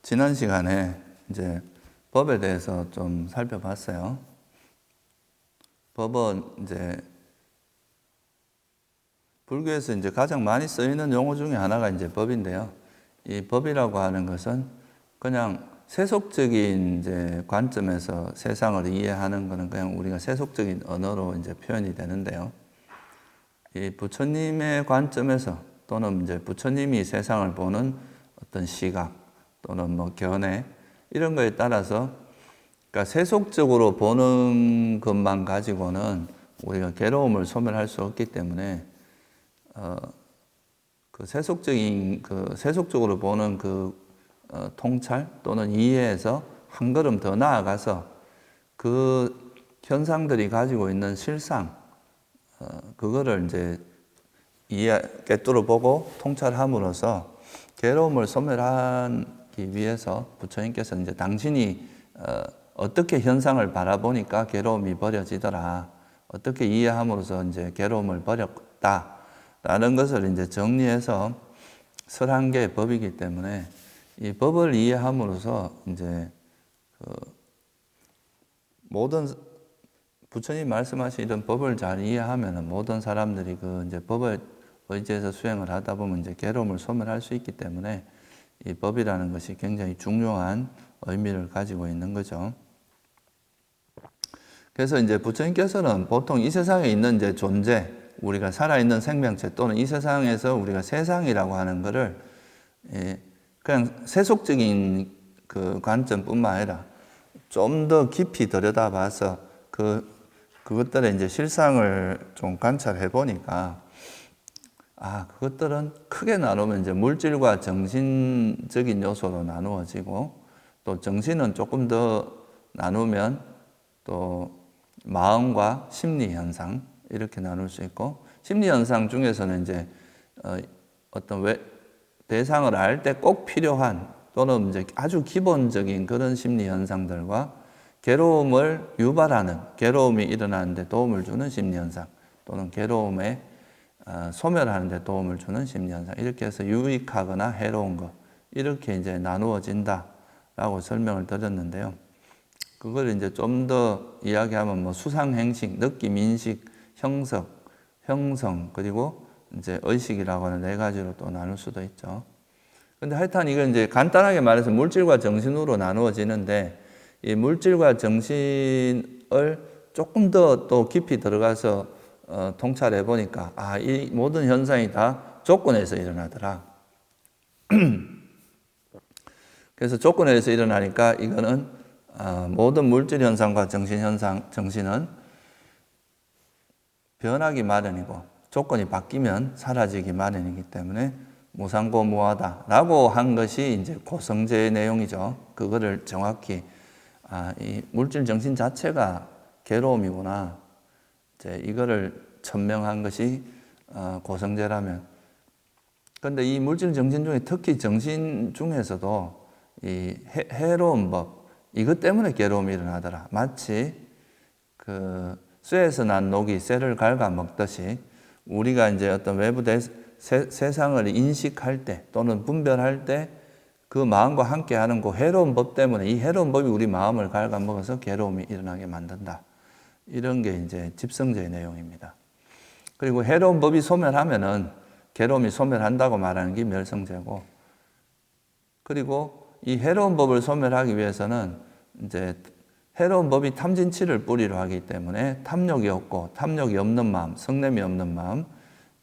지난 시간에 이제 법에 대해서 좀 살펴봤어요. 법은 이제 불교에서 이제 가장 많이 쓰이는 용어 중에 하나가 이제 법인데요. 이 법이라고 하는 것은 그냥 세속적인 이제 관점에서 세상을 이해하는 것은 그냥 우리가 세속적인 언어로 이제 표현이 되는데요. 이 부처님의 관점에서 또는 이제 부처님이 세상을 보는 어떤 시각 또는 뭐 견해 이런 거에 따라서 그러니까 세속적으로 보는 것만 가지고는 우리가 괴로움을 소멸할 수 없기 때문에 그 세속적으로 보는 통찰 또는 이해에서 한 걸음 더 나아가서 그 현상들이 가지고 있는 실상 그거를 이제 꿰뚫어 보고 통찰함으로써 괴로움을 소멸하기 위해서 부처님께서 이제 당신이 어떻게 현상을 바라보니까 괴로움이 버려지더라. 어떻게 이해함으로써 이제 괴로움을 버렸다라는 것을 이제 정리해서 설한 게 법이기 때문에 이 법을 이해함으로써 이제 모든 부처님 말씀하신 이런 법을 잘 이해하면 모든 사람들이 이제 법을 의지해서 수행을 하다 보면 이제 괴로움을 소멸할 수 있기 때문에 이 법이라는 것이 굉장히 중요한 의미를 가지고 있는 거죠. 그래서 이제 부처님께서는 보통 이 세상에 있는 이제 존재, 우리가 살아있는 생명체 또는 이 세상에서 우리가 세상이라고 하는 것을 그냥 세속적인 그 관점뿐만 아니라 좀 더 깊이 들여다봐서 그것들의 이제 실상을 좀 관찰해 보니까 그것들은 크게 나누면 이제 물질과 정신적인 요소로 나누어지고 또 정신은 조금 더 나누면 또 마음과 심리 현상 이렇게 나눌 수 있고 심리 현상 중에서는 이제 어떤 대상을 알 때 꼭 필요한 또는 이제 아주 기본적인 그런 심리 현상들과 괴로움을 유발하는 괴로움이 일어나는 데 도움을 주는 심리 현상 또는 괴로움에 소멸하는 데 도움을 주는 심리 현상 이렇게 해서 유익하거나 해로운 것 이렇게 이제 나누어진다라고 설명을 드렸는데요. 그걸 이제 좀 더 이야기하면 뭐 수상 행식, 느낌, 인식, 형성 그리고 이제 의식이라고 하는 네 가지로 또 나눌 수도 있죠. 근데 하여튼 이건 이제 간단하게 말해서 물질과 정신으로 나누어지는데 이 물질과 정신을 조금 더 또 깊이 들어가서 통찰해 보니까 이 모든 현상이 다 조건에서 일어나더라. 그래서 조건에서 일어나니까 이거는 모든 물질 현상과 정신 현상, 정신은 변하기 마련이고 조건이 바뀌면 사라지기 마련이기 때문에 무상고무하다라고 한 것이 이제 고성제의 내용이죠. 그거를 정확히 이 물질 정신 자체가 괴로움이구나. 이제 이거를 천명한 것이 고성제라면. 그런데 이 물질 정신 중에 특히 정신 중에서도 이 해로운 법 이것 때문에 괴로움이 일어나더라. 마치 쇠에서 난 녹이 쇠를 갉아 먹듯이 우리가 이제 어떤 외부 세상을 인식할 때 또는 분별할 때 그 마음과 함께 하는 그 해로운 법 때문에 이 해로운 법이 우리 마음을 갉아먹어서 괴로움이 일어나게 만든다. 이런 게 이제 집성제의 내용입니다. 그리고 해로운 법이 소멸하면은 괴로움이 소멸한다고 말하는 게 멸성제고 그리고 이 해로운 법을 소멸하기 위해서는 이제 해로운 법이 탐진치를 뿌리로 하기 때문에 탐욕이 없고 탐욕이 없는 마음, 성냄이 없는 마음,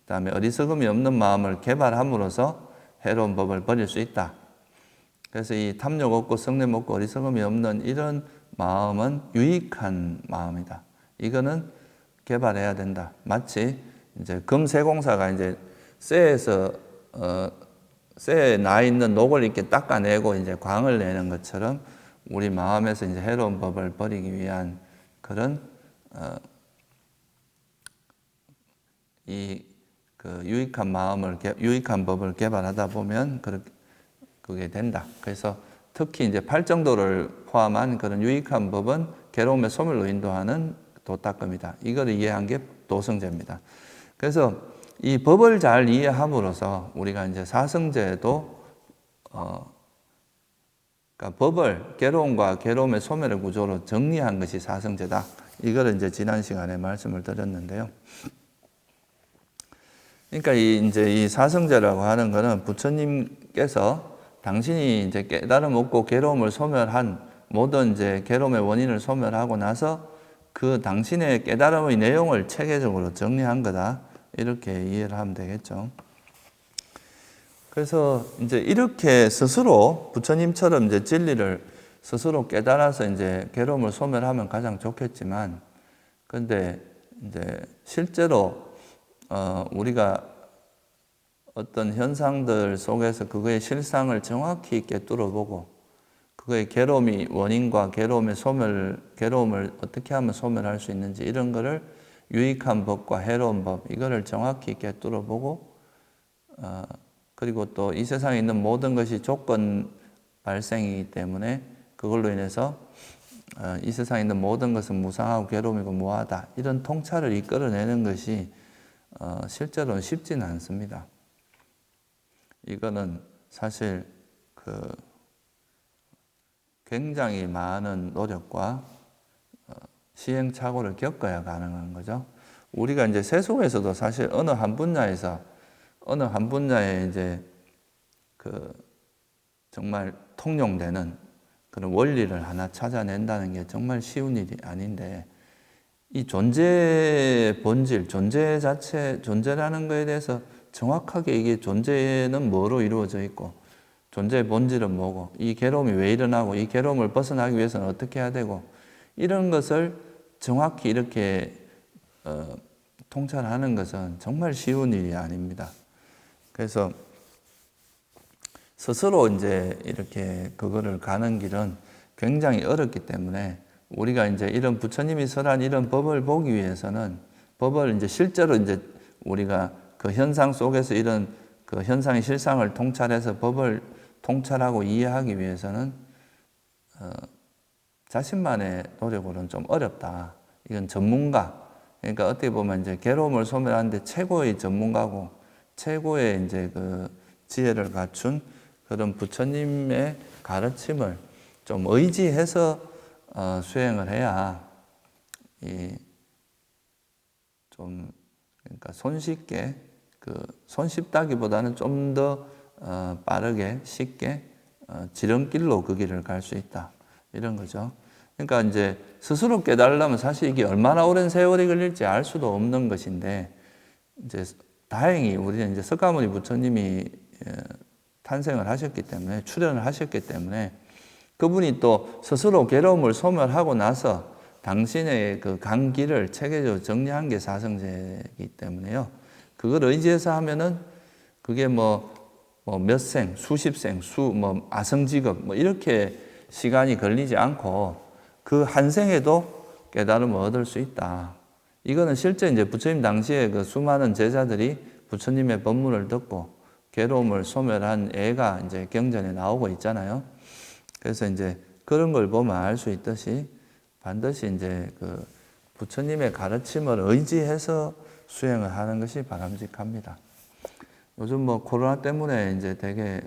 그다음에 어리석음이 없는 마음을 개발함으로써 해로운 법을 버릴 수 있다. 그래서 이 탐욕 없고 성냄 없고 어리석음이 없는 이런 마음은 유익한 마음이다. 이거는 개발해야 된다. 마치 이제 금세공사가 이제 쇠에 나 있는 녹을 이렇게 닦아내고 이제 광을 내는 것처럼 우리 마음에서 이제 해로운 법을 버리기 위한 그런 유익한 법을 개발하다 보면 그게 된다. 그래서 특히 이제 팔정도를 포함한 그런 유익한 법은 괴로움의 소멸로 인도하는 도닦음이다. 이걸 이해한 게 도성제입니다. 그래서 이 법을 잘 이해함으로써 우리가 이제 사성제도 그러니까 법을 괴로움과 괴로움의 소멸의 구조로 정리한 것이 사성제다. 이거를 이제 지난 시간에 말씀을 드렸는데요. 그러니까 이제 이 사성제라고 하는 거는 부처님께서 당신이 이제 깨달음 없고 괴로움을 소멸한 모든 이제 괴로움의 원인을 소멸하고 나서 그 당신의 깨달음의 내용을 체계적으로 정리한 거다. 이렇게 이해를 하면 되겠죠. 그래서 이제 이렇게 스스로 부처님처럼 이제 진리를 스스로 깨달아서 이제 괴로움을 소멸하면 가장 좋겠지만, 근데 이제 실제로 우리가 어떤 현상들 속에서 그거의 실상을 정확히 있게 뚫어보고 그거의 괴로움이 원인과 괴로움을 어떻게 하면 소멸할 수 있는지 이런 거를 유익한 법과 해로운 법 이거를 정확히 있게 뚫어보고 그리고 또 이 세상에 있는 모든 것이 조건 발생이기 때문에 그걸로 인해서 이 세상에 있는 모든 것은 무상하고 괴로움이고 무하다 이런 통찰을 이끌어내는 것이 실제로는 쉽지는 않습니다. 이거는 사실 굉장히 많은 노력과 시행착오를 겪어야 가능한 거죠. 우리가 이제 세속에서도 사실 어느 한 분야에 이제 정말 통용되는 그런 원리를 하나 찾아낸다는 게 정말 쉬운 일이 아닌데, 이 존재의 본질, 존재라는 거에 대해서 정확하게 이게 존재는 뭐로 이루어져 있고, 존재의 본질은 뭐고, 이 괴로움이 왜 일어나고, 이 괴로움을 벗어나기 위해서는 어떻게 해야 되고, 이런 것을 정확히 이렇게 통찰하는 것은 정말 쉬운 일이 아닙니다. 그래서 스스로 이제 이렇게 그거를 가는 길은 굉장히 어렵기 때문에 우리가 이제 이런 부처님이 설한 이런 법을 보기 위해서는 법을 이제 실제로 이제 우리가 그 현상 속에서 이런 그 현상의 실상을 통찰해서 법을 통찰하고 이해하기 위해서는 자신만의 노력으로는 좀 어렵다. 이건 전문가. 그러니까 어떻게 보면 이제 괴로움을 소멸하는데 최고의 전문가고 최고의 이제 그 지혜를 갖춘 그런 부처님의 가르침을 좀 의지해서 수행을 해야 그러니까 손쉽다기보다는 좀 더 빠르게 쉽게 지름길로 그 길을 갈 수 있다 이런 거죠. 그러니까 이제 스스로 깨달으려면 사실 이게 얼마나 오랜 세월이 걸릴지 알 수도 없는 것인데 이제 다행히 우리는 이제 석가모니 부처님이 탄생을 하셨기 때문에 출현을 하셨기 때문에 그분이 또 스스로 괴로움을 소멸하고 나서 당신의 그 간 길을 체계적으로 정리한 게 사성제이기 때문에요. 그걸 의지해서 하면은 그게 몇 생, 수십 생, 아성직업 이렇게 시간이 걸리지 않고 그 한 생에도 깨달음을 얻을 수 있다. 이거는 실제 이제 부처님 당시에 그 수많은 제자들이 부처님의 법문을 듣고 괴로움을 소멸한 예가 이제 경전에 나오고 있잖아요. 그래서 이제 그런 걸 보면 알 수 있듯이 반드시 이제 그 부처님의 가르침을 의지해서 수행을 하는 것이 바람직합니다. 요즘 코로나 때문에 이제 되게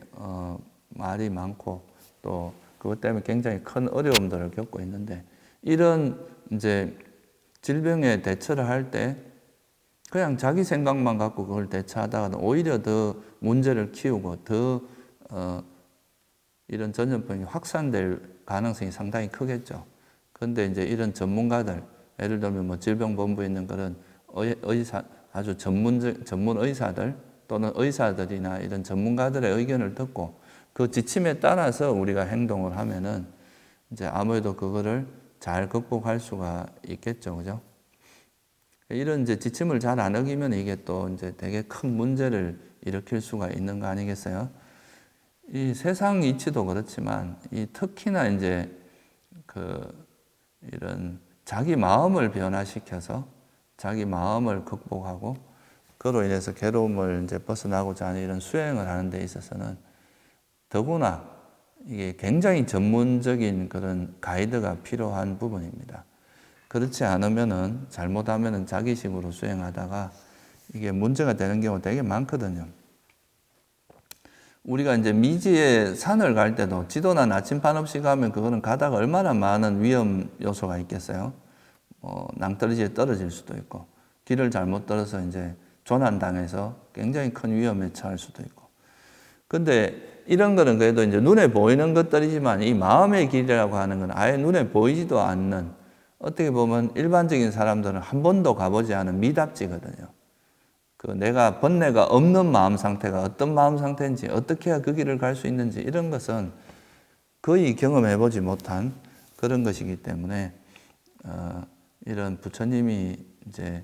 말이 많고 또 그것 때문에 굉장히 큰 어려움들을 겪고 있는데 이런 이제 질병에 대처를 할 때 그냥 자기 생각만 갖고 그걸 대처하다가 오히려 더 문제를 키우고 더 이런 전염병이 확산될 가능성이 상당히 크겠죠. 그런데 이제 이런 전문가들, 예를 들면 질병본부에 있는 그런 의사, 아주 전문 의사들 또는 의사들이나 이런 전문가들의 의견을 듣고 그 지침에 따라서 우리가 행동을 하면은 이제 아무래도 그거를 잘 극복할 수가 있겠죠. 그죠? 이런 이제 지침을 잘 안 어기면 이게 또 이제 되게 큰 문제를 일으킬 수가 있는 거 아니겠어요? 이 세상 이치도 그렇지만 특히나 이제 이런 자기 마음을 변화시켜서 자기 마음을 극복하고 그로 인해서 괴로움을 이제 벗어나고자 하는 이런 수행을 하는 데 있어서는 더구나 이게 굉장히 전문적인 그런 가이드가 필요한 부분입니다. 그렇지 않으면은 잘못하면은 자기식으로 수행하다가 이게 문제가 되는 경우가 되게 많거든요. 우리가 이제 미지의 산을 갈 때도 지도나 나침반 없이 가면 그거는 가다가 얼마나 많은 위험 요소가 있겠어요. 낭떠러지에 떨어질 수도 있고, 길을 잘못 들어서 이제 조난당해서 굉장히 큰 위험에 처할 수도 있고. 근데 이런 거는 그래도 이제 눈에 보이는 것들이지만 이 마음의 길이라고 하는 건 아예 눈에 보이지도 않는, 어떻게 보면 일반적인 사람들은 한 번도 가보지 않은 미답지거든요. 그 내가 번뇌가 없는 마음 상태가 어떤 마음 상태인지, 어떻게 해야 그 길을 갈 수 있는지, 이런 것은 거의 경험해보지 못한 그런 것이기 때문에 이런 부처님이 이제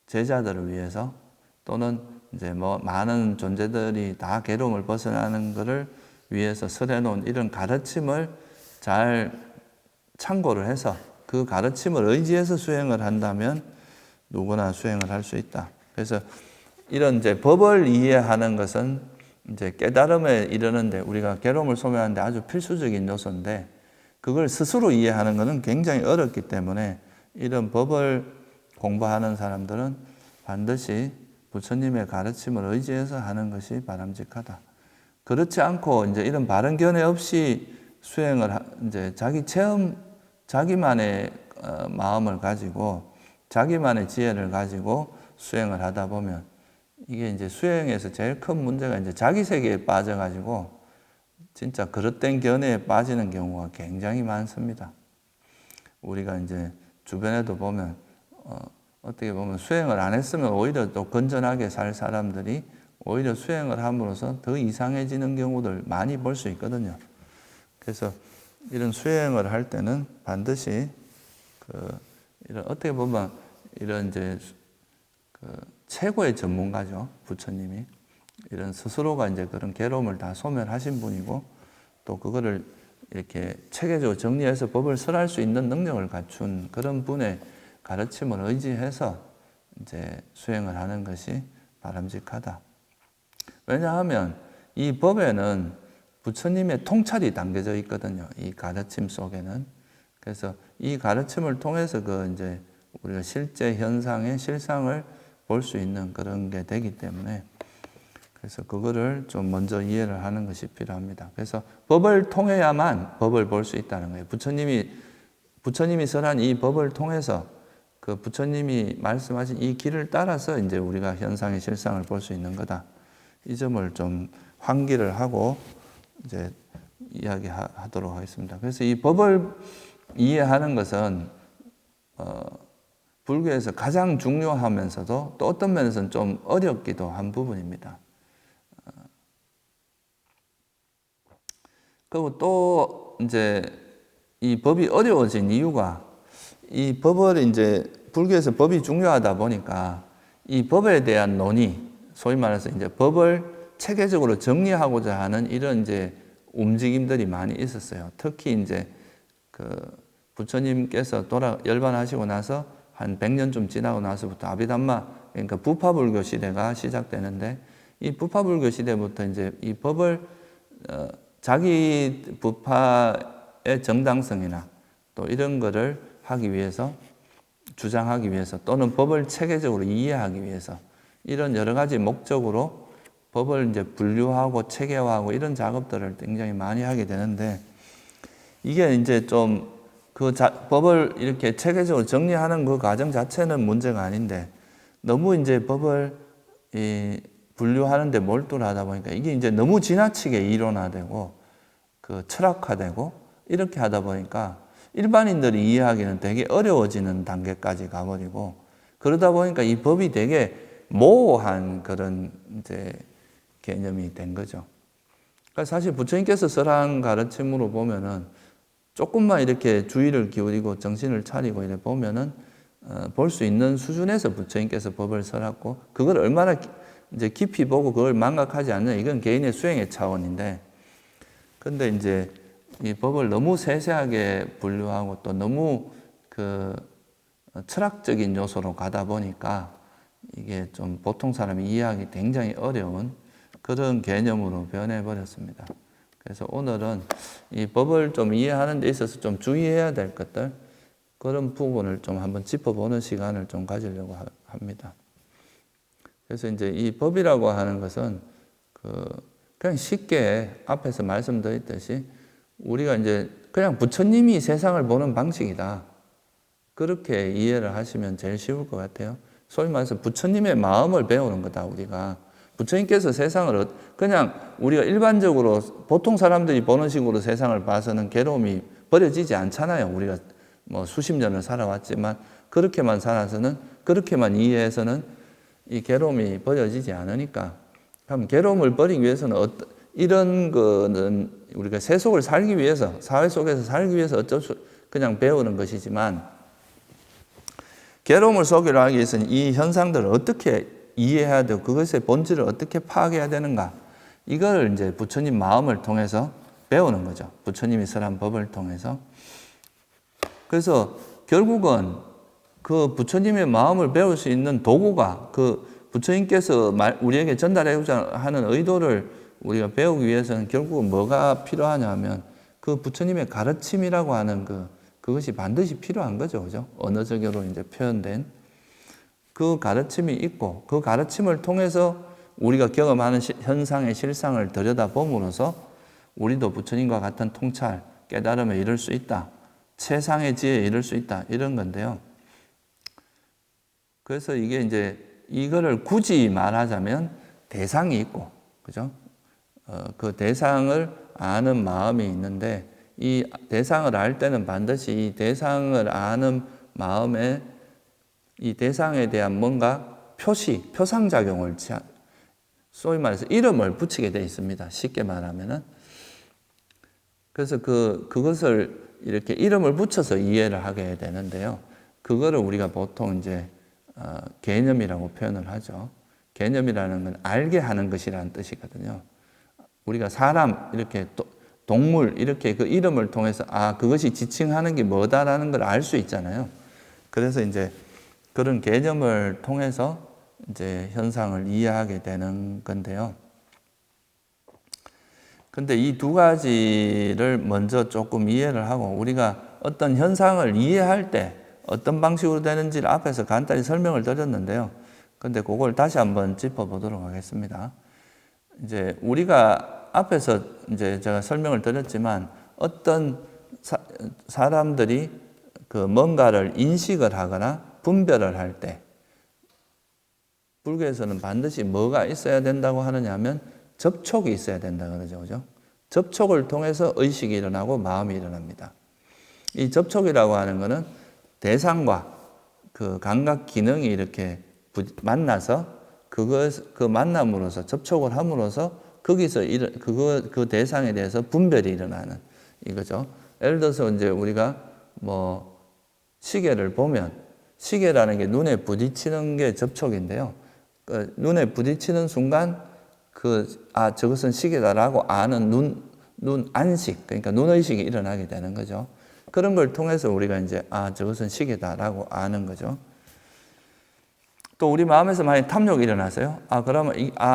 제자들을 위해서, 또는 이제 뭐 많은 존재들이 다 괴로움을 벗어나는 것을 위해서 설해놓은 이런 가르침을 잘 참고를 해서 그 가르침을 의지해서 수행을 한다면 누구나 수행을 할 수 있다. 그래서 이런 이제 법을 이해하는 것은 이제 깨달음에 이르는데, 우리가 괴로움을 소멸하는데 아주 필수적인 요소인데, 그걸 스스로 이해하는 것은 굉장히 어렵기 때문에 이런 법을 공부하는 사람들은 반드시 부처님의 가르침을 의지해서 하는 것이 바람직하다. 그렇지 않고 이제 이런 바른 견해 없이 수행을 이제 자기 체험, 자기만의 마음을 가지고 자기만의 지혜를 가지고 수행을 하다 보면, 이게 이제 수행에서 제일 큰 문제가 이제 자기 세계에 빠져가지고 진짜 그릇된 견해에 빠지는 경우가 굉장히 많습니다. 우리가 이제 주변에도 보면 어떻게 보면 수행을 안 했으면 오히려 또 건전하게 살 사람들이 오히려 수행을 함으로써 더 이상해지는 경우들 많이 볼 수 있거든요. 그래서 이런 수행을 할 때는 반드시 이런 어떻게 보면 이런 이제 최고의 전문가죠, 부처님이. 이런 스스로가 이제 그런 괴로움을 다 소멸하신 분이고, 또 그거를 이렇게 체계적으로 정리해서 법을 설할 수 있는 능력을 갖춘 그런 분의 가르침을 의지해서 이제 수행을 하는 것이 바람직하다. 왜냐하면 이 법에는 부처님의 통찰이 담겨져 있거든요. 이 가르침 속에는. 그래서 이 가르침을 통해서 이제 우리가 실제 현상의 실상을 볼 수 있는 그런 게 되기 때문에, 그래서 그거를 좀 먼저 이해를 하는 것이 필요합니다. 그래서 법을 통해야만 법을 볼 수 있다는 거예요. 부처님이 설한 이 법을 통해서 그 부처님이 말씀하신 이 길을 따라서 이제 우리가 현상의 실상을 볼 수 있는 거다. 이 점을 좀 환기를 하고 이제 이야기하도록 하겠습니다. 그래서 이 법을 이해하는 것은 불교에서 가장 중요하면서도 또 어떤 면에서는 좀 어렵기도 한 부분입니다. 그리고 또 이제 이 법이 어려워진 이유가, 이 법을 이제 불교에서 법이 중요하다 보니까 이 법에 대한 논의, 소위 말해서 이제 법을 체계적으로 정리하고자 하는 이런 이제 움직임들이 많이 있었어요. 특히 이제 부처님께서 열반하시고 나서 한 100년쯤 지나고 나서부터 아비담마, 그러니까 부파불교 시대가 시작되는데, 이 부파불교 시대부터 이제 이 법을 자기 부파의 정당성이나 또 이런 거를 하기 위해서, 주장하기 위해서, 또는 법을 체계적으로 이해하기 위해서 이런 여러 가지 목적으로 법을 이제 분류하고 체계화하고 이런 작업들을 굉장히 많이 하게 되는데, 이게 이제 좀 법을 이렇게 체계적으로 정리하는 그 과정 자체는 문제가 아닌데, 너무 이제 법을 분류하는데 몰두를 하다 보니까 이게 이제 너무 지나치게 이론화되고 철학화되고 이렇게 하다 보니까 일반인들이 이해하기는 되게 어려워지는 단계까지 가버리고, 그러다 보니까 이 법이 되게 모호한 그런 이제 개념이 된 거죠. 그러니까 사실 부처님께서 설한 가르침으로 보면은 조금만 이렇게 주의를 기울이고 정신을 차리고 이래 보면은 볼 수 있는 수준에서 부처님께서 법을 설했고, 그걸 얼마나 이제 깊이 보고 그걸 망각하지 않는, 이건 개인의 수행의 차원인데, 근데 이제 이 법을 너무 세세하게 분류하고 또 너무 철학적인 요소로 가다 보니까 이게 좀 보통 사람이 이해하기 굉장히 어려운 그런 개념으로 변해버렸습니다. 그래서 오늘은 이 법을 좀 이해하는 데 있어서 좀 주의해야 될 것들, 그런 부분을 좀 한번 짚어보는 시간을 좀 가지려고 합니다. 그래서 이제 이 법이라고 하는 것은 그냥 쉽게 앞에서 말씀드렸듯이 우리가 이제 그냥 부처님이 세상을 보는 방식이다. 그렇게 이해를 하시면 제일 쉬울 것 같아요. 소위 말해서 부처님의 마음을 배우는 거다, 우리가. 부처님께서 세상을 그냥 우리가 일반적으로 보통 사람들이 보는 식으로 세상을 봐서는 괴로움이 버려지지 않잖아요. 우리가 뭐 수십 년을 살아왔지만 그렇게만 살아서는, 그렇게만 이해해서는 이 괴로움이 버려지지 않으니까. 그럼 괴로움을 버리기 위해서는 이런 거는 우리가 세속을 살기 위해서, 사회 속에서 살기 위해서 그냥 배우는 것이지만, 괴로움을 소멸하기 위해서는 이 현상들을 어떻게 이해해야 되고 그것의 본질을 어떻게 파악해야 되는가, 이걸 이제 부처님 마음을 통해서 배우는 거죠. 부처님이 설한 법을 통해서. 그래서 결국은 그 부처님의 마음을 배울 수 있는 도구가, 그 부처님께서 우리에게 전달해주자 하는 의도를 우리가 배우기 위해서는 결국은 뭐가 필요하냐 하면 그 부처님의 가르침이라고 하는 그것이 반드시 필요한 거죠. 그죠? 언어적으로 이제 표현된 그 가르침이 있고, 그 가르침을 통해서 우리가 경험하는 현상의 실상을 들여다봄으로써 우리도 부처님과 같은 통찰, 깨달음에 이를 수 있다. 최상의 지혜에 이를 수 있다. 이런 건데요. 그래서 이게 이제 이거를 굳이 말하자면 대상이 있고, 그죠? 그 대상을 아는 마음이 있는데, 이 대상을 알 때는 반드시 이 대상을 아는 마음에 이 대상에 대한 뭔가 표상작용을, 소위 말해서 이름을 붙이게 되어 있습니다. 쉽게 말하면은. 그래서 그것을 이렇게 이름을 붙여서 이해를 하게 되는데요. 그거를 우리가 보통 이제 개념이라고 표현을 하죠. 개념이라는 건 알게 하는 것이라는 뜻이거든요. 우리가 사람, 이렇게 동물, 이렇게 그 이름을 통해서 그것이 지칭하는 게 뭐다라는 걸 알 수 있잖아요. 그래서 이제 그런 개념을 통해서 이제 현상을 이해하게 되는 건데요. 근데 이 두 가지를 먼저 조금 이해를 하고, 우리가 어떤 현상을 이해할 때 어떤 방식으로 되는지를 앞에서 간단히 설명을 드렸는데요. 근데 그걸 다시 한번 짚어보도록 하겠습니다. 이제 우리가 앞에서 이제 제가 설명을 드렸지만, 어떤 사람들이 그 뭔가를 인식을 하거나 분별을 할 때, 불교에서는 반드시 뭐가 있어야 된다고 하느냐 하면 접촉이 있어야 된다 그러죠. 그죠? 접촉을 통해서 의식이 일어나고 마음이 일어납니다. 이 접촉이라고 하는 것은 대상과 그 감각 기능이 이렇게 만나서 그 만남으로서, 접촉을 함으로써 거기서 그 대상에 대해서 분별이 일어나는 이거죠. 예를 들어서 이제 우리가 뭐 시계를 보면, 시계라는 게 눈에 부딪히는 게 접촉인데요. 눈에 부딪히는 순간 저것은 시계다라고 아는 눈 안식, 그러니까 눈의식이 일어나게 되는 거죠. 그런 걸 통해서 우리가 이제 저것은 시계다라고 아는 거죠. 또 우리 마음에서 만약 탐욕이 일어나서요. 그러면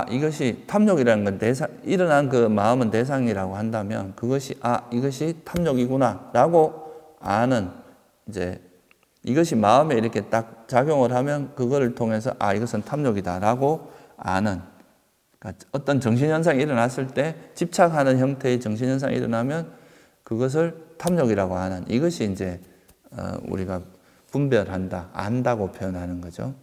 이것이 탐욕이라는 건 일어난 그 마음은 대상이라고 한다면 그것이 이것이 탐욕이구나라고 아는, 이제 이것이 마음에 이렇게 딱 작용을 하면 그거를 통해서 이것은 탐욕이다라고 아는, 그러니까 어떤 정신현상이 일어났을 때 집착하는 형태의 정신현상이 일어나면 그것을 탐욕이라고 하는, 이것이 이제 우리가 분별한다, 안다고 표현하는 거죠.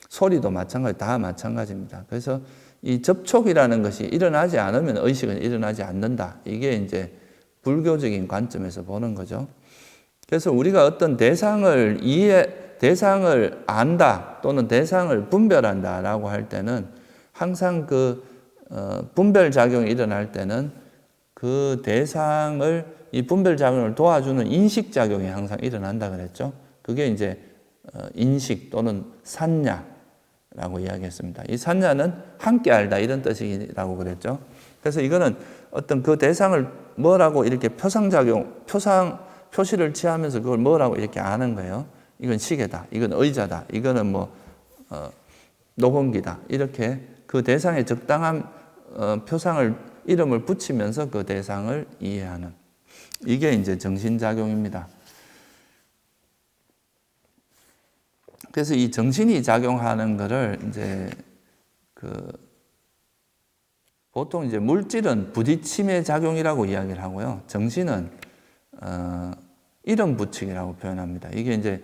소리도 다 마찬가지입니다. 그래서 이 접촉이라는 것이 일어나지 않으면 의식은 일어나지 않는다. 이게 이제 불교적인 관점에서 보는 거죠. 그래서 우리가 어떤 대상을 안다 또는 대상을 분별한다라고 할 때는 항상 분별작용이 일어날 때는 그 대상을, 이 분별작용을 도와주는 인식작용이 항상 일어난다 그랬죠. 그게 이제 인식 또는 산야라고 이야기했습니다. 이 산야는 함께 알다 이런 뜻이라고 그랬죠. 그래서 이거는 어떤 그 대상을 뭐라고 이렇게 표시를 취하면서 그걸 뭐라고 이렇게 아는 거예요. 이건 시계다, 이건 의자다, 이거는 뭐 녹음기다, 이렇게 그 대상에 적당한 이름을 붙이면서 그 대상을 이해하는, 이게 이제 정신작용입니다. 그래서 이 정신이 작용하는 거를 이제 보통 이제 물질은 부딪힘의 작용이라고 이야기를 하고요. 정신은 이름 붙이기라고 표현합니다. 이게 이제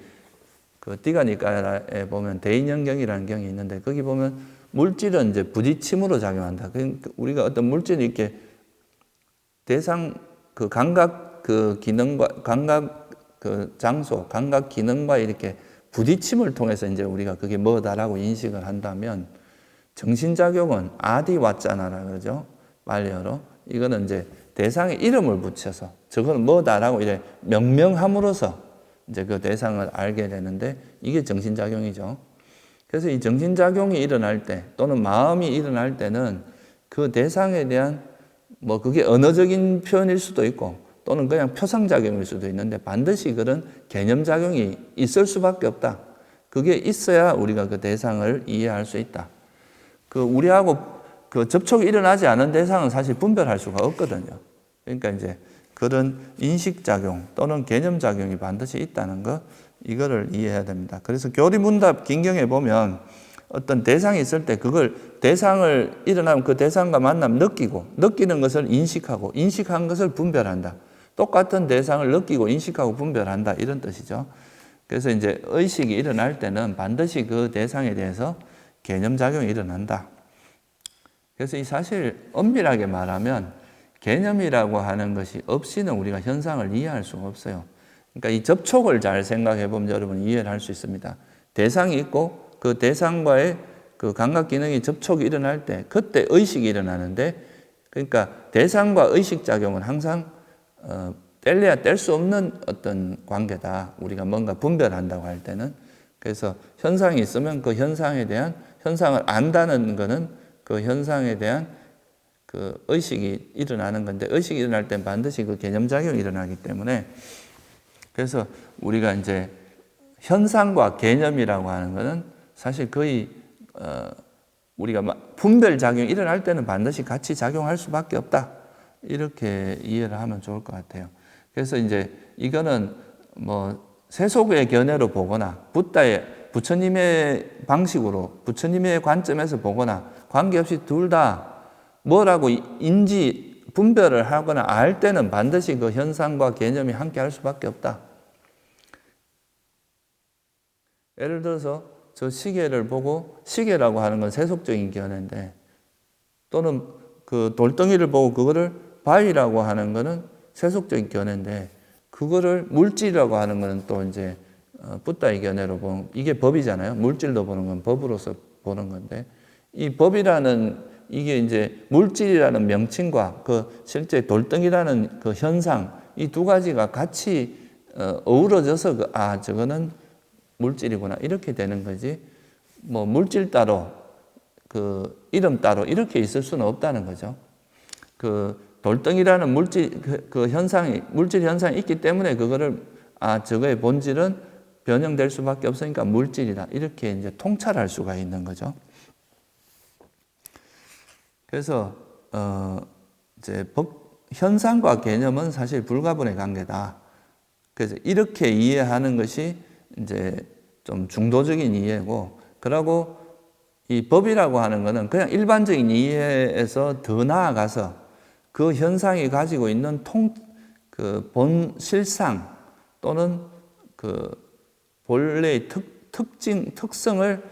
그 디가니까에 보면 대인연경이라는 경이 있는데 거기 보면 물질은 이제 부딪힘으로 작용한다. 그러니까 우리가 어떤 물질이 이렇게 대상 그 감각 그 기능과 감각 그 장소 감각 기능과 이렇게 부딪힘을 통해서 이제 우리가 그게 뭐다라고 인식을 한다면 정신작용은 아디 왔잖아라 그러죠. 말리어로. 이거는 이제 대상에 이름을 붙여서 저건 뭐다라고 이제 명명함으로써 이제 그 대상을 알게 되는데 이게 정신작용이죠. 그래서 이 정신작용이 일어날 때 또는 마음이 일어날 때는 그 대상에 대한 뭐 그게 언어적인 표현일 수도 있고 또는 그냥 표상작용일 수도 있는데 반드시 그런 개념작용이 있을 수밖에 없다. 그게 있어야 우리가 그 대상을 이해할 수 있다. 그 우리하고 그 접촉이 일어나지 않은 대상은 사실 분별할 수가 없거든요. 그러니까 이제 그런 인식작용 또는 개념작용이 반드시 있다는 거 이거를 이해해야 됩니다. 그래서 교리문답 긴경에 보면 어떤 대상이 있을 때 그걸 대상을 일어나면 그 대상과 만나면 느끼는 것을 인식하고 인식한 것을 분별한다. 똑같은 대상을 느끼고 인식하고 분별한다 이런 뜻이죠. 그래서 이제 의식이 일어날 때는 반드시 그 대상에 대해서 개념작용이 일어난다. 그래서 이 사실 엄밀하게 말하면 개념이라고 하는 것이 없이는 우리가 현상을 이해할 수가 없어요. 그러니까 이 접촉을 잘 생각해 보면 여러분 이해를 할 수 있습니다. 대상이 있고 그 대상과의 그 감각 기능이 접촉이 일어날 때 그때 의식이 일어나는데 그러니까 대상과 의식 작용은 항상 뗄래야 뗄 수 없는 어떤 관계다. 우리가 뭔가 분별한다고 할 때는. 그래서 현상이 있으면 그 현상에 대한 현상을 안다는 것은 그 현상에 대한 그 의식이 일어나는 건데 의식이 일어날 때 반드시 그 개념작용이 일어나기 때문에 그래서 우리가 이제 현상과 개념이라고 하는 것은 사실 거의 우리가 분별작용이 일어날 때는 반드시 같이 작용할 수밖에 없다. 이렇게 이해를 하면 좋을 것 같아요. 그래서 이제 이거는 뭐 세속의 견해로 보거나 부처님의 방식으로 부처님의 관점에서 보거나 관계없이 둘 다 뭐라고 분별을 하거나 알 때는 반드시 그 현상과 개념이 함께 할 수밖에 없다. 예를 들어서 저 시계를 보고 시계라고 하는 건 세속적인 견해인데 또는 그 돌덩이를 보고 그거를 바위라고 하는 거는 세속적인 견해인데 그거를 물질이라고 하는 거는 또 이제 붓다의 견해로 보면 이게 법이잖아요. 물질로 보는 건 법으로서 보는 건데 이 법이라는 이게 이제 물질이라는 명칭과 그 실제 돌덩이라는 그 현상 이 두 가지가 같이 어우러져서 저거는 물질이구나 이렇게 되는 거지 뭐 물질 따로 그 이름 따로 이렇게 있을 수는 없다는 거죠. 그 돌덩이라는 물질 그 현상이 물질 현상이 있기 때문에 그거를 저거의 본질은 변형될 수밖에 없으니까 물질이다 이렇게 이제 통찰할 수가 있는 거죠. 그래서 이제 현상과 개념은 사실 불가분의 관계다. 그래서 이렇게 이해하는 것이 이제 좀 중도적인 이해고, 그러고 이 법이라고 하는 것은 그냥 일반적인 이해에서 더 나아가서 그 현상이 가지고 있는 그 본실상 또는 그 본래의 특성을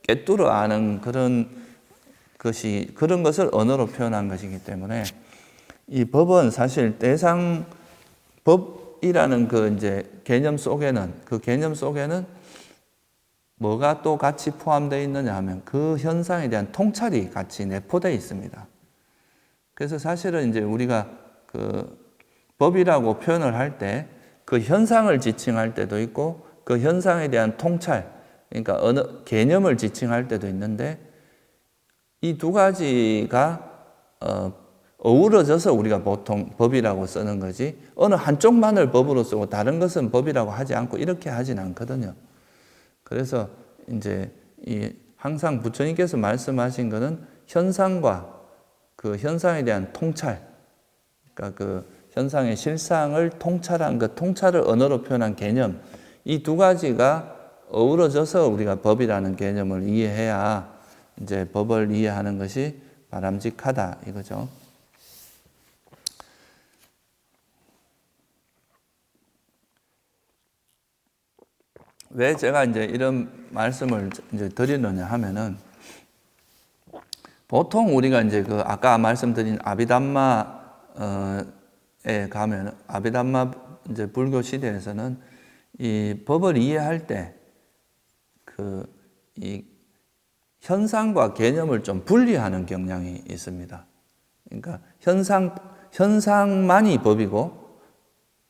꿰뚫어 아는 그런 것을 언어로 표현한 것이기 때문에 이 법은 사실 법이라는 그 이제 개념 속에는 뭐가 또 같이 포함되어 있느냐 하면 그 현상에 대한 통찰이 같이 내포되어 있습니다. 그래서 사실은 이제 우리가 그 법이라고 표현을 할 때 그 현상을 지칭할 때도 있고 그 현상에 대한 통찰, 그러니까 개념을 지칭할 때도 있는데 이 두 가지가 어우러져서 우리가 보통 법이라고 쓰는 거지 어느 한쪽만을 법으로 쓰고 다른 것은 법이라고 하지 않고 이렇게 하진 않거든요. 그래서 이제 항상 부처님께서 말씀하신 것은 현상과 그 현상에 대한 통찰, 그러니까 그 현상의 실상을 통찰한 그 통찰을 언어로 표현한 개념, 이 두 가지가 어우러져서 우리가 법이라는 개념을 이해해야 이제 법을 이해하는 것이 바람직하다 이거죠. 왜 제가 이제 이런 말씀을 이제 드리느냐 하면은, 보통 우리가 이제 그 아까 말씀드린 아비담마에 가면, 아비담마 이제 불교 시대에서는 이 법을 이해할 때 이 현상과 개념을 좀 분리하는 경향이 있습니다. 그러니까 현상만이 법이고,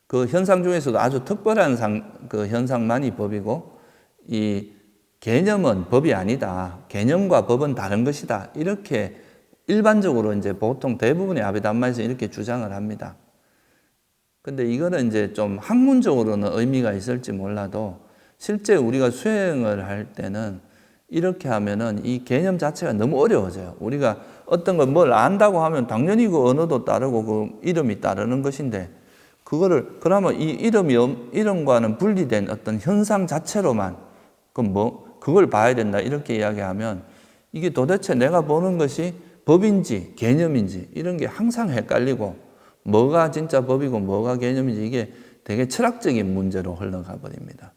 그 현상 중에서도 아주 특별한 그 현상만이 법이고, 이 개념은 법이 아니다. 개념과 법은 다른 것이다. 이렇게 일반적으로 이제 보통 대부분의 아비담마에서 이렇게 주장을 합니다. 근데 이거는 이제 좀 학문적으로는 의미가 있을지 몰라도 실제 우리가 수행을 할 때는 이렇게 하면은 이 개념 자체가 너무 어려워져요. 우리가 어떤 걸 뭘 안다고 하면 당연히 그 언어도 따르고 그 이름이 따르는 것인데, 그거를 그러면 이 이름과는 분리된 어떤 현상 자체로만 그걸 봐야 된다 이렇게 이야기하면, 이게 도대체 내가 보는 것이 법인지 개념인지 이런 게 항상 헷갈리고, 뭐가 진짜 법이고 뭐가 개념인지 이게 되게 철학적인 문제로 흘러가 버립니다.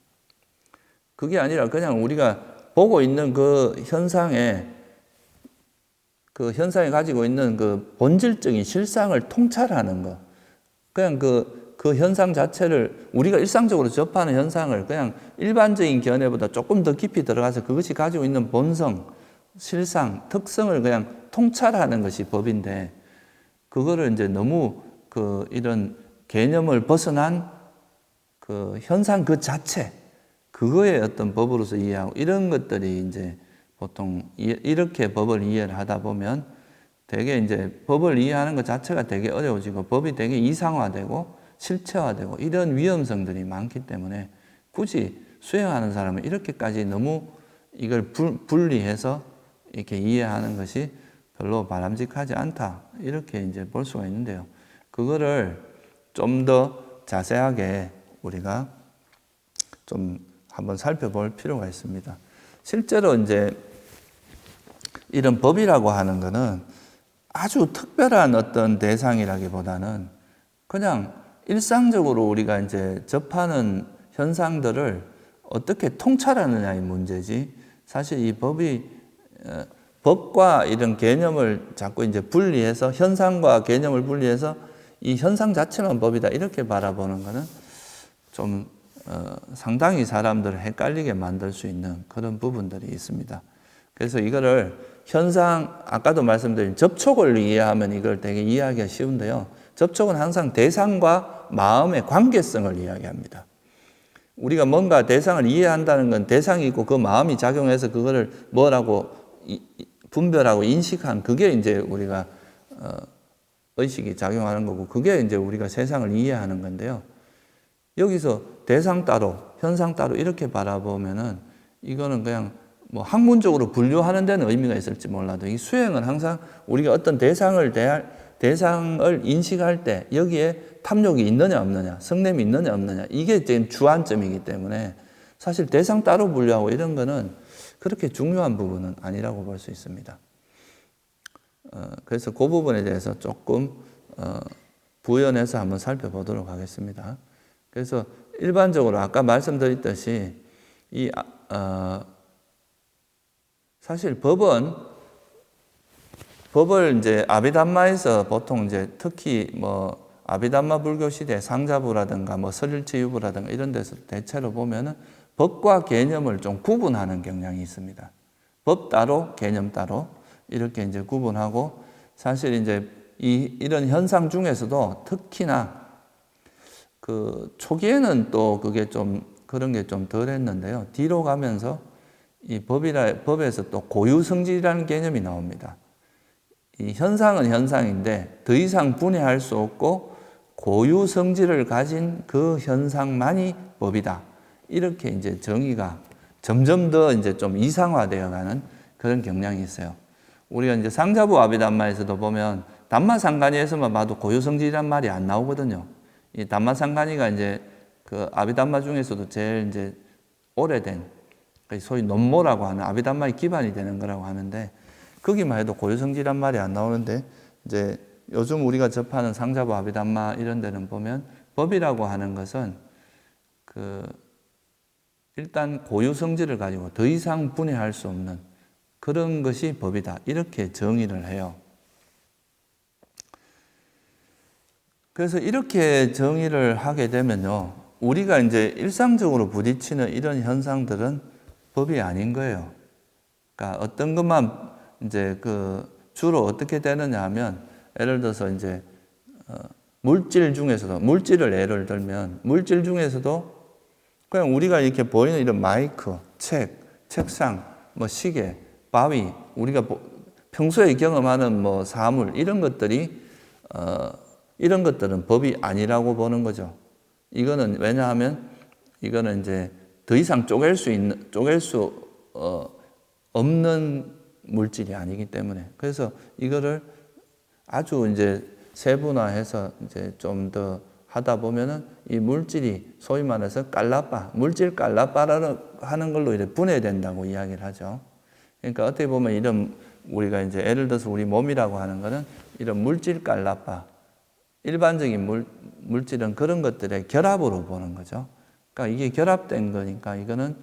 그게 아니라 그냥 우리가 보고 있는 그 현상에 가지고 있는 그 본질적인 실상을 통찰하는 거, 그냥 그 현상 자체를, 우리가 일상적으로 접하는 현상을 그냥 일반적인 견해보다 조금 더 깊이 들어가서 그것이 가지고 있는 본성, 실상, 특성을 그냥 통찰하는 것이 법인데, 그거를 이제 너무 이런 개념을 벗어난 그 현상 그 자체, 그거의 어떤 법으로서 이해하고, 이런 것들이 이제 보통 이렇게 법을 이해를 하다 보면 되게 이제 법을 이해하는 것 자체가 되게 어려워지고, 법이 되게 이상화되고 실체화되고 이런 위험성들이 많기 때문에, 굳이 수행하는 사람은 이렇게까지 너무 이걸 분리해서 이렇게 이해하는 것이 별로 바람직하지 않다, 이렇게 이제 볼 수가 있는데요. 그거를 좀 더 자세하게 우리가 좀 한번 살펴볼 필요가 있습니다. 실제로 이제 이런 법이라고 하는 것은 아주 특별한 어떤 대상이라기보다는 그냥 일상적으로 우리가 이제 접하는 현상들을 어떻게 통찰하느냐의 문제지, 사실 이 법과 이런 개념을 자꾸 이제 분리해서, 현상과 개념을 분리해서 이 현상 자체만 법이다 이렇게 바라보는 것은 좀 상당히 사람들을 헷갈리게 만들 수 있는 그런 부분들이 있습니다. 그래서 이거를 아까도 말씀드린 접촉을 이해하면 이걸 되게 이해하기가 쉬운데요. 접촉은 항상 대상과 마음의 관계성을 이야기합니다. 우리가 뭔가 대상을 이해한다는 건 대상이 있고 그 마음이 작용해서 그거를 뭐라고 분별하고 인식한, 그게 이제 우리가 의식이 작용하는 거고, 그게 이제 우리가 세상을 이해하는 건데요. 여기서 대상 따로, 현상 따로 이렇게 바라보면은 이거는 그냥 뭐 학문적으로 분류하는 데는 의미가 있을지 몰라도, 이 수행은 항상 우리가 어떤 대상을 인식할 때 여기에 탐욕이 있느냐 없느냐, 성냄이 있느냐 없느냐, 이게 지금 주안점이기 때문에 사실 대상 따로 분류하고 이런 거는 그렇게 중요한 부분은 아니라고 볼 수 있습니다. 그래서 그 부분에 대해서 조금 부연해서 한번 살펴보도록 하겠습니다. 그래서 일반적으로 아까 말씀드렸듯이 사실 법을 이제 아비담마에서 보통 이제 특히 뭐 아비담마 불교 시대 상자부라든가 뭐 설일체유부라든가 이런 데서 대체로 보면은 법과 개념을 좀 구분하는 경향이 있습니다. 법 따로, 개념 따로 이렇게 이제 구분하고, 사실 이제 이런 현상 중에서도 특히나 그 초기에는 또 그게 좀 그런 게 좀 덜 했는데요. 뒤로 가면서 이 법에서 또 고유성질이라는 개념이 나옵니다. 이 현상은 현상인데 더 이상 분해할 수 없고 고유성질을 가진 그 현상만이 법이다. 이렇게 이제 정의가 점점 더 이제 좀 이상화되어 가는 그런 경향이 있어요. 우리가 이제 상자부 아비담마에서도 보면 담마상가니에서만 봐도 고유성질이란 말이 안 나오거든요. 이 담마상가니가 이제 그 아비담마 중에서도 제일 이제 오래된, 소위 논모라고 하는 아비담마의 기반이 되는 거라고 하는데, 거기만 해도 고유성질한 말이 안 나오는데 이제 요즘 우리가 접하는 상자부 아비담마 이런 데는 보면 법이라고 하는 것은 일단 고유성질을 가지고 더 이상 분해할 수 없는 그런 것이 법이다. 이렇게 정의를 해요. 그래서 이렇게 정의를 하게 되면요. 우리가 이제 일상적으로 부딪히는 이런 현상들은 법이 아닌 거예요. 그러니까 어떤 것만 이제 주로 어떻게 되느냐 하면 예를 들어서 이제 물질 중에서도 물질을 예를 들면 물질 중에서도 그냥 우리가 이렇게 보이는 이런 마이크, 책상, 뭐 시계, 바위, 우리가 평소에 경험하는 뭐 사물 이런 것들이 이런 것들은 법이 아니라고 보는 거죠. 이거는 왜냐하면 이거는 이제 더 이상 쪼갤 수 없는 물질이 아니기 때문에 그래서 이거를 아주 이제 세분화해서 이제 좀 더 하다 보면은 이 물질이 소위 말해서 물질 깔라빠라는 하는 걸로 이렇게 분해된다고 이야기를 하죠. 그러니까 어떻게 보면 이런 우리가 이제 예를 들어서 우리 몸이라고 하는 거는 이런 물질 깔라빠 일반적인 물질은 그런 것들의 결합으로 보는 거죠. 그러니까 이게 결합된 거니까 이거는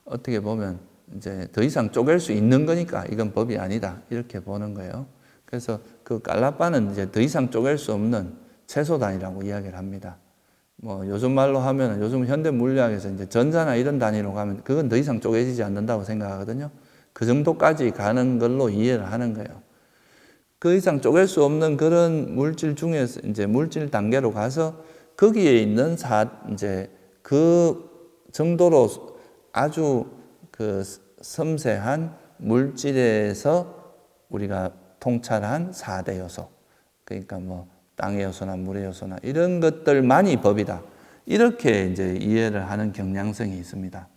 어떻게 보면 이제 더 이상 쪼갤 수 있는 거니까 이건 법이 아니다 이렇게 보는 거예요. 그래서 그 깔라빠는 이제 더 이상 쪼갤 수 없는 채소단위라고 이야기를 합니다. 뭐 요즘 말로 하면 요즘 현대 물리학에서 이제 전자나 이런 단위로 가면 그건 더 이상 쪼개지지 않는다고 생각하거든요. 그 정도까지 가는 걸로 이해를 하는 거예요. 그 이상 쪼갤 수 없는 그런 물질 중에서 이제 물질 단계로 가서 거기에 있는 이제 그 정도로 아주 섬세한 물질에서 우리가 통찰한 4대 요소. 그러니까 뭐 땅의 요소나 물의 요소나 이런 것들만이 법이다. 이렇게 이제 이해를 하는 경향성이 있습니다.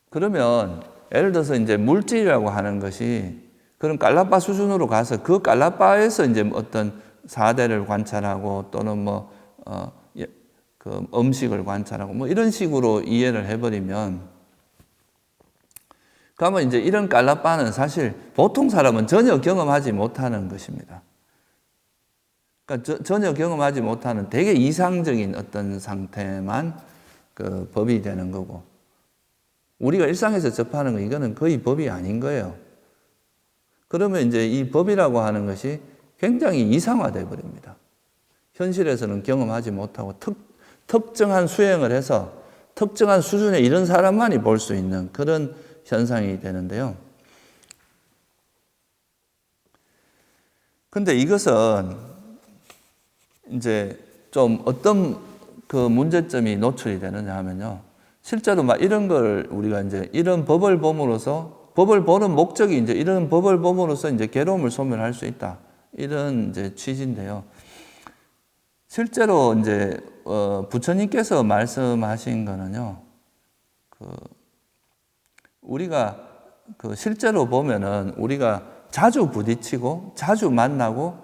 그러면 예를 들어서 이제 물질이라고 하는 것이 그런 깔라빠 수준으로 가서 그 깔라빠에서 이제 어떤 4대를 관찰하고 또는 뭐 그 음식을 관찰하고 뭐 이런 식으로 이해를 해버리면 그러면 이제 이런 깔라빠는 사실 보통 사람은 전혀 경험하지 못하는 것입니다. 그러니까 전혀 경험하지 못하는 되게 이상적인 어떤 상태만 그 법이 되는 거고 우리가 일상에서 접하는 거 이거는 거의 법이 아닌 거예요. 그러면 이제 이 법이라고 하는 것이 굉장히 이상화돼 버립니다. 현실에서는 경험하지 못하고 특정한 수행을 해서 특정한 수준에 이런 사람만이 볼 수 있는 그런 현상이 되는데요. 근데 이것은 이제 좀 어떤 그 문제점이 노출이 되느냐 하면요. 실제로 막 이런 걸 우리가 이제 이런 법을 봄으로써 법을 보는 목적이 이제 이런 법을 봄으로써 이제 괴로움을 소멸할 수 있다. 이런 이제 취지인데요. 실제로 이제 부처님께서 말씀하신 거는요. 우리가 실제로 보면은 우리가 자주 부딪히고 자주 만나고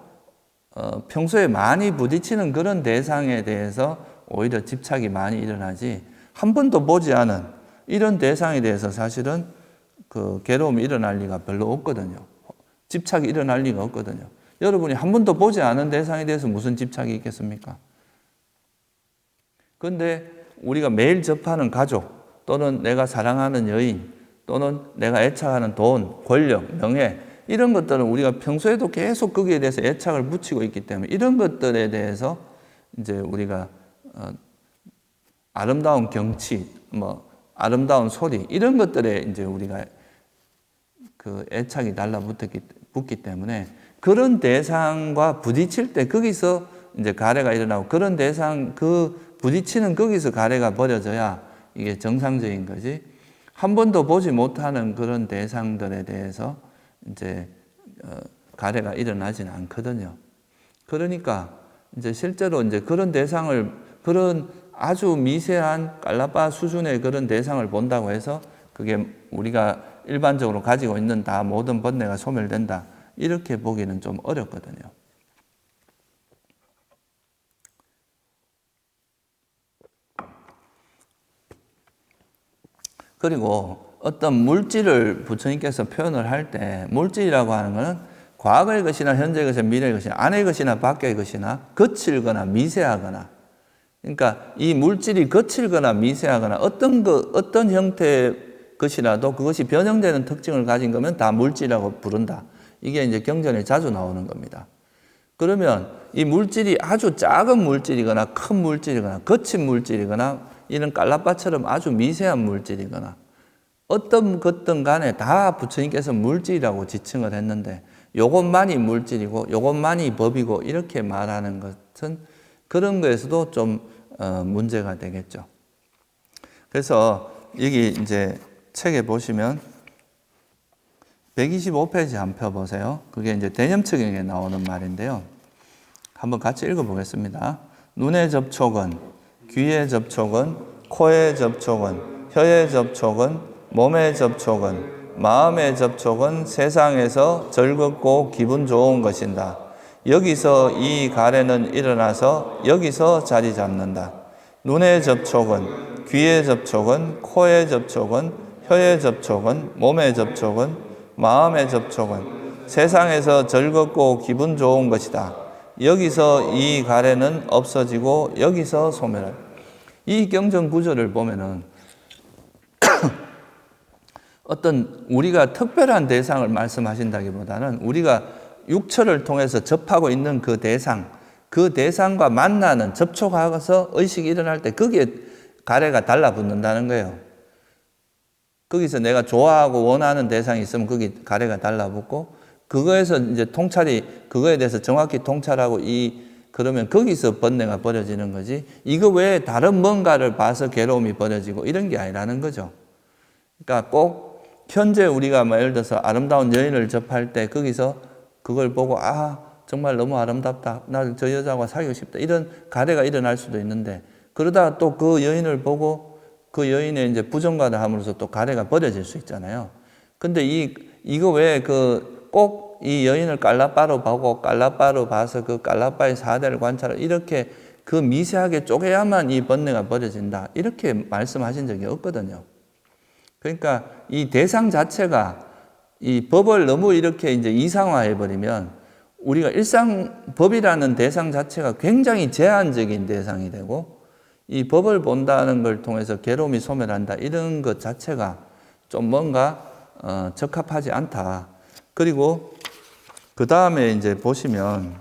평소에 많이 부딪히는 그런 대상에 대해서 오히려 집착이 많이 일어나지 한 번도 보지 않은 이런 대상에 대해서 사실은 그 괴로움이 일어날 리가 별로 없거든요. 집착이 일어날 리가 없거든요. 여러분이 한 번도 보지 않은 대상에 대해서 무슨 집착이 있겠습니까? 그런데 우리가 매일 접하는 가족 또는 내가 사랑하는 여인 또는 내가 애착하는 돈, 권력, 명예 이런 것들은 우리가 평소에도 계속 거기에 대해서 애착을 붙이고 있기 때문에 이런 것들에 대해서 이제 우리가 아름다운 경치, 뭐 아름다운 소리 이런 것들에 이제 우리가 그 애착이 달라붙기 때문에 그런 대상과 부딪힐 때 거기서 이제 가래가 일어나고 그런 대상 부딪히는 거기서 가래가 버려져야 이게 정상적인 거지. 한 번도 보지 못하는 그런 대상들에 대해서 이제 가래가 일어나지는 않거든요. 그러니까 이제 실제로 이제 그런 대상을 그런 아주 미세한 깔라빠 수준의 그런 대상을 본다고 해서 그게 우리가 일반적으로 가지고 있는 다 모든 번뇌가 소멸된다. 이렇게 보기는 좀 어렵거든요. 그리고 어떤 물질을 부처님께서 표현을 할 때 물질이라고 하는 것은 과거의 것이나 현재의 것이나 미래의 것이나 안의 것이나 밖의 것이나 거칠거나 미세하거나, 그러니까 이 물질이 거칠거나 미세하거나 어떤 형태의 것이라도 그것이 변형되는 특징을 가진 거면 다 물질이라고 부른다. 이게 이제 경전에 자주 나오는 겁니다. 그러면 이 물질이 아주 작은 물질이거나 큰 물질이거나 거친 물질이거나 이런 깔라빠처럼 아주 미세한 물질이거나 어떤 것든 간에 다 부처님께서 물질이라고 지칭을 했는데 요것만이 물질이고 요것만이 법이고 이렇게 말하는 것은 그런 거에서도 좀 문제가 되겠죠. 그래서 여기 이제 책에 보시면 125페이지 한 펴 보세요. 그게 이제 대념측에 나오는 말인데요. 한번 같이 읽어보겠습니다. 눈의 접촉은, 귀의 접촉은, 코의 접촉은, 혀의 접촉은, 몸의 접촉은, 마음의 접촉은 세상에서 즐겁고 기분 좋은 것이다. 여기서 이 가래는 일어나서 여기서 자리 잡는다. 눈의 접촉은, 귀의 접촉은, 코의 접촉은, 혀의 접촉은, 몸의 접촉은, 마음의 접촉은 세상에서 즐겁고 기분 좋은 것이다. 여기서 이 가래는 없어지고 여기서 소멸한다. 이 경전 구조를 보면은 어떤 우리가 특별한 대상을 말씀하신다기보다는 우리가 육처를 통해서 접하고 있는 그 대상과 만나는, 접촉하고서 의식이 일어날 때 거기에 가래가 달라붙는다는 거예요. 거기서 내가 좋아하고 원하는 대상이 있으면 거기 가래가 달라붙고, 그거에서 이제 그거에 대해서 정확히 통찰하고 그러면 거기서 번뇌가 벌어지는 거지, 이거 외에 다른 뭔가를 봐서 괴로움이 벌어지고 이런 게 아니라는 거죠. 그러니까 꼭 현재 우리가 예를 들어서 아름다운 여인을 접할 때 거기서 그걸 보고 정말 너무 아름답다, 나 저 여자와 사귀고 싶다, 이런 가래가 일어날 수도 있는데, 그러다가 또 그 여인을 보고 그 여인의 이제 부정과를 함으로써 또 가래가 버려질 수 있잖아요. 근데 이거 왜 꼭 이 여인을 깔라빠로 보고 깔라빠로 봐서 그 깔라빠의 사대를 관찰하고 이렇게 그 미세하게 쪼개야만 이 번뇌가 버려진다, 이렇게 말씀하신 적이 없거든요. 그러니까 이 대상 자체가 이 법을 너무 이렇게 이제 이상화해 버리면 우리가 법이라는 대상 자체가 굉장히 제한적인 대상이 되고, 이 법을 본다는 걸 통해서 괴로움이 소멸한다, 이런 것 자체가 좀 뭔가 적합하지 않다. 그리고 그 다음에 이제 보시면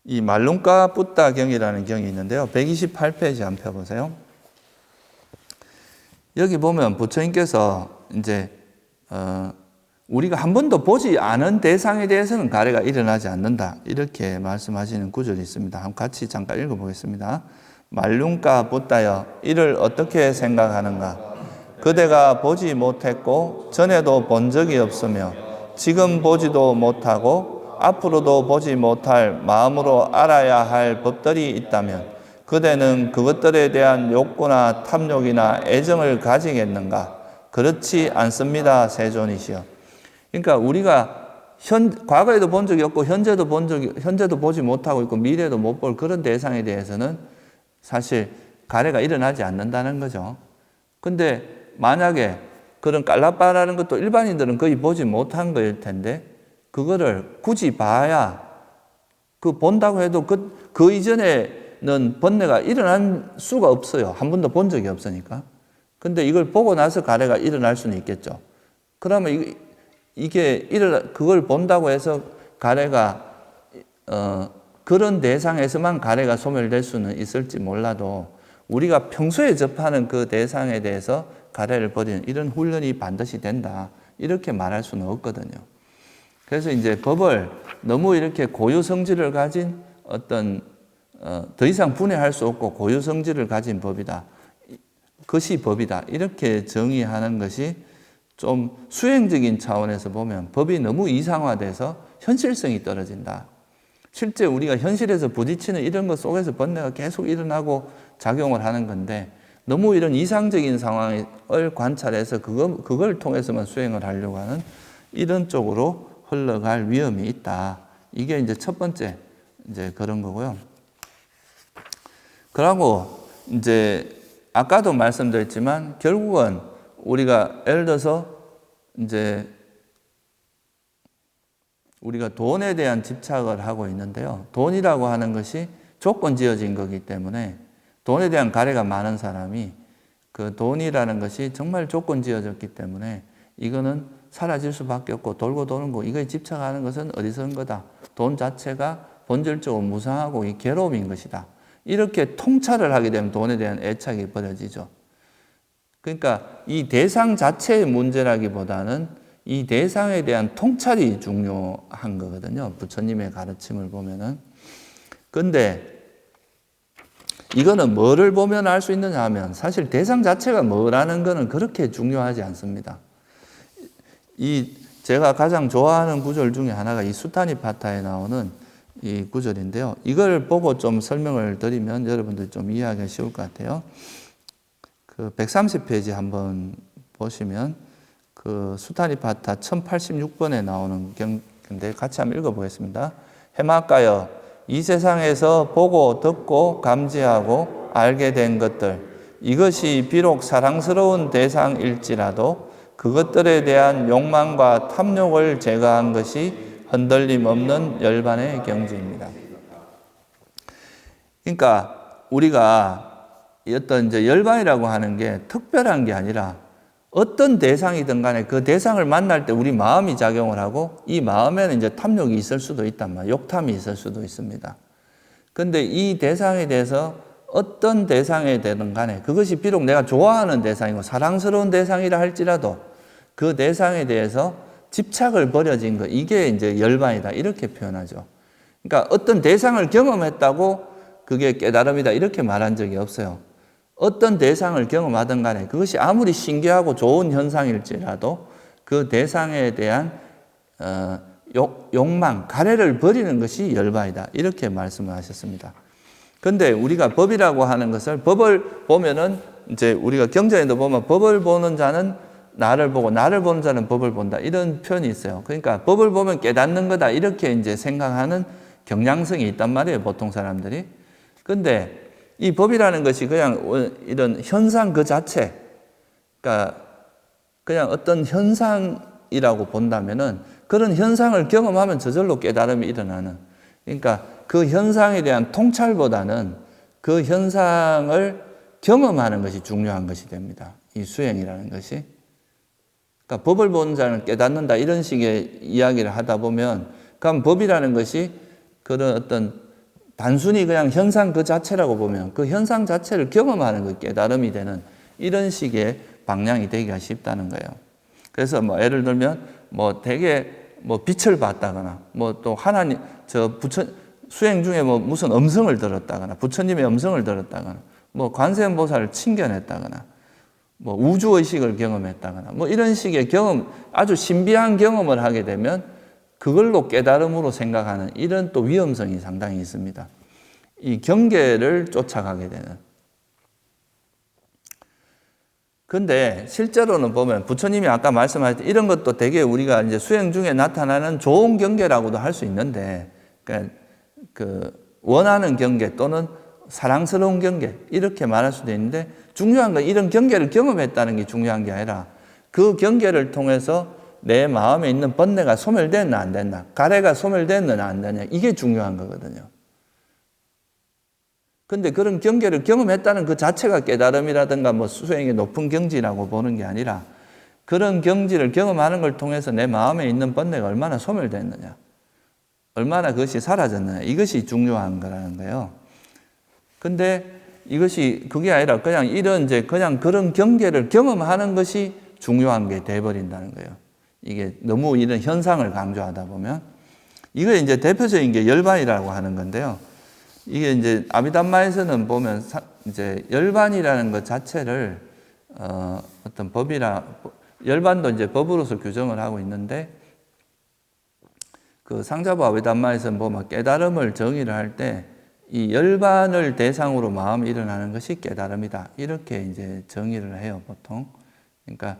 이 말룬가 붓다 경이라는 경이 있는데요. 128페이지 한번 펴보세요. 여기 보면 부처님께서 이제 우리가 한 번도 보지 않은 대상에 대해서는 가래가 일어나지 않는다, 이렇게 말씀하시는 구절이 있습니다. 한번 같이 잠깐 읽어보겠습니다. 말룬가 붓다여, 이를 어떻게 생각하는가? 그대가 보지 못했고 전에도 본 적이 없으며 지금 보지도 못하고 앞으로도 보지 못할 마음으로 알아야 할 법들이 있다면 그대는 그것들에 대한 욕구나 탐욕이나 애정을 가지겠는가? 그렇지 않습니다, 세존이시여. 그러니까 우리가 과거에도 본 적이 없고 현재도 보지 못하고 있고 미래도 못 볼 그런 대상에 대해서는 사실 가래가 일어나지 않는다는 거죠. 근데 만약에 그런 깔라빠라는 것도 일반인들은 거의 보지 못한 거일 텐데, 그거를 굳이 봐야, 본다고 해도 그 이전에는 번뇌가 일어난 수가 없어요. 한 번도 본 적이 없으니까. 근데 이걸 보고 나서 가래가 일어날 수는 있겠죠. 그러면 그걸 본다고 해서 가래가 그런 대상에서만 가래가 소멸될 수는 있을지 몰라도 우리가 평소에 접하는 그 대상에 대해서 가래를 버리는 이런 훈련이 반드시 된다, 이렇게 말할 수는 없거든요. 그래서 이제 법을 너무 이렇게 고유성질을 가진 더 이상 분해할 수 없고 고유성질을 가진 법이다, 그것이 법이다, 이렇게 정의하는 것이 좀 수행적인 차원에서 보면 법이 너무 이상화돼서 현실성이 떨어진다. 실제 우리가 현실에서 부딪히는 이런 것 속에서 번뇌가 계속 일어나고 작용을 하는 건데, 너무 이런 이상적인 상황을 관찰해서 그걸 통해서만 수행을 하려고 하는 이런 쪽으로 흘러갈 위험이 있다. 이게 이제 첫 번째 이제 그런 거고요. 그러고 이제 아까도 말씀드렸지만 결국은 우리가 예를 들어서 이제 우리가 돈에 대한 집착을 하고 있는데요. 돈이라고 하는 것이 조건 지어진 거기 때문에 돈에 대한 가래가 많은 사람이 그 돈이라는 것이 정말 조건 지어졌기 때문에 이거는 사라질 수밖에 없고 돌고 도는 거, 이거에 집착하는 것은 어리석은 거다. 돈 자체가 본질적으로 무상하고 이 괴로움인 것이다. 이렇게 통찰을 하게 되면 돈에 대한 애착이 버려지죠. 그러니까 이 대상 자체의 문제라기보다는 이 대상에 대한 통찰이 중요한 거거든요. 부처님의 가르침을 보면은. 근데 이거는 뭐를 보면 알 수 있느냐 하면 사실 대상 자체가 뭐라는 거는 그렇게 중요하지 않습니다. 제가 가장 좋아하는 구절 중에 하나가 이 수타니파타에 나오는 이 구절인데요. 이걸 보고 좀 설명을 드리면 여러분들이 좀 이해하기가 쉬울 것 같아요. 그 130페이지 한번 보시면 그 수타니파타 1086번에 나오는 경인데 같이 한번 읽어보겠습니다. 해맑가여 이 세상에서 보고 듣고 감지하고 알게 된 것들, 이것이 비록 사랑스러운 대상일지라도 그것들에 대한 욕망과 탐욕을 제거한 것이 흔들림 없는 열반의 경지입니다. 그러니까 우리가 어떤 이제 열반이라고 하는 게 특별한 게 아니라 어떤 대상이든 간에 그 대상을 만날 때 우리 마음이 작용을 하고 이 마음에는 이제 탐욕이 있을 수도 있단 말이에요. 욕탐이 있을 수도 있습니다. 근데 이 대상에 대해서 어떤 대상에 되든 간에 그것이 비록 내가 좋아하는 대상이고 사랑스러운 대상이라 할지라도 그 대상에 대해서 집착을 버려진 거, 이게 이제 열반이다. 이렇게 표현하죠. 그러니까 어떤 대상을 경험했다고 그게 깨달음이다. 이렇게 말한 적이 없어요. 어떤 대상을 경험하든 간에 그것이 아무리 신기하고 좋은 현상일지라도 그 대상에 대한 욕망, 가래를 버리는 것이 열반이다. 이렇게 말씀을 하셨습니다. 근데 우리가 법이라고 하는 것을, 법을 보면은 이제 우리가 경전에도 보면 법을 보는 자는 나를 보고 나를 보는 자는 법을 본다. 이런 표현이 있어요. 그러니까 법을 보면 깨닫는 거다. 이렇게 이제 생각하는 경향성이 있단 말이에요. 보통 사람들이. 근데 이 법이라는 것이 그냥 이런 현상 그 자체, 그러니까 그냥 어떤 현상이라고 본다면은 그런 현상을 경험하면 저절로 깨달음이 일어나는, 그러니까 그 현상에 대한 통찰보다는 그 현상을 경험하는 것이 중요한 것이 됩니다. 이 수행이라는 것이. 그러니까 법을 보는 자는 깨닫는다 이런 식의 이야기를 하다 보면 그럼 법이라는 것이 그런 어떤 단순히 그냥 현상 그 자체라고 보면 그 현상 자체를 경험하는 그 깨달음이 되는 이런 식의 방향이 되기가 쉽다는 거예요. 그래서 뭐 예를 들면 뭐 되게 뭐 빛을 봤다거나 뭐 또 하나님 수행 중에 뭐 무슨 음성을 들었다거나 부처님의 음성을 들었다거나 뭐 관세음보살을 친견했다거나 뭐 우주의식을 경험했다거나 뭐 이런 식의 경험, 아주 신비한 경험을 하게 되면 그걸로 깨달음으로 생각하는 이런 또 위험성이 상당히 있습니다. 이 경계를 쫓아가게 되는. 근데 실제로는 보면 부처님이 아까 말씀하셨듯이 이런 것도 되게 우리가 이제 수행 중에 나타나는 좋은 경계라고도 할 수 있는데, 그러니까 그 원하는 경계 또는 사랑스러운 경계 이렇게 말할 수도 있는데, 중요한 건 이런 경계를 경험했다는 게 중요한 게 아니라 그 경계를 통해서 내 마음에 있는 번뇌가 소멸됐나 안 됐나, 가래가 소멸됐나 안 됐냐, 이게 중요한 거거든요. 근데 그런 경계를 경험했다는 그 자체가 깨달음이라든가 뭐 수행의 높은 경지라고 보는 게 아니라 그런 경지를 경험하는 걸 통해서 내 마음에 있는 번뇌가 얼마나 소멸됐느냐, 얼마나 그것이 사라졌느냐, 이것이 중요한 거라는 거예요. 근데 이것이 그게 아니라 그냥 이런 이제 그냥 그런 경계를 경험하는 것이 중요한 게 돼버린다는 거예요. 이게 너무 이런 현상을 강조하다 보면. 이거 이제 대표적인 게 열반이라고 하는 건데요. 이게 이제 아비담마에서는 보면 이제 열반이라는 것 자체를 어떤 열반도 이제 법으로서 규정을 하고 있는데, 그 상자부 아비담마에서는 보면 깨달음을 정의를 할 때 이 열반을 대상으로 마음이 일어나는 것이 깨달음이다. 이렇게 이제 정의를 해요, 보통. 그러니까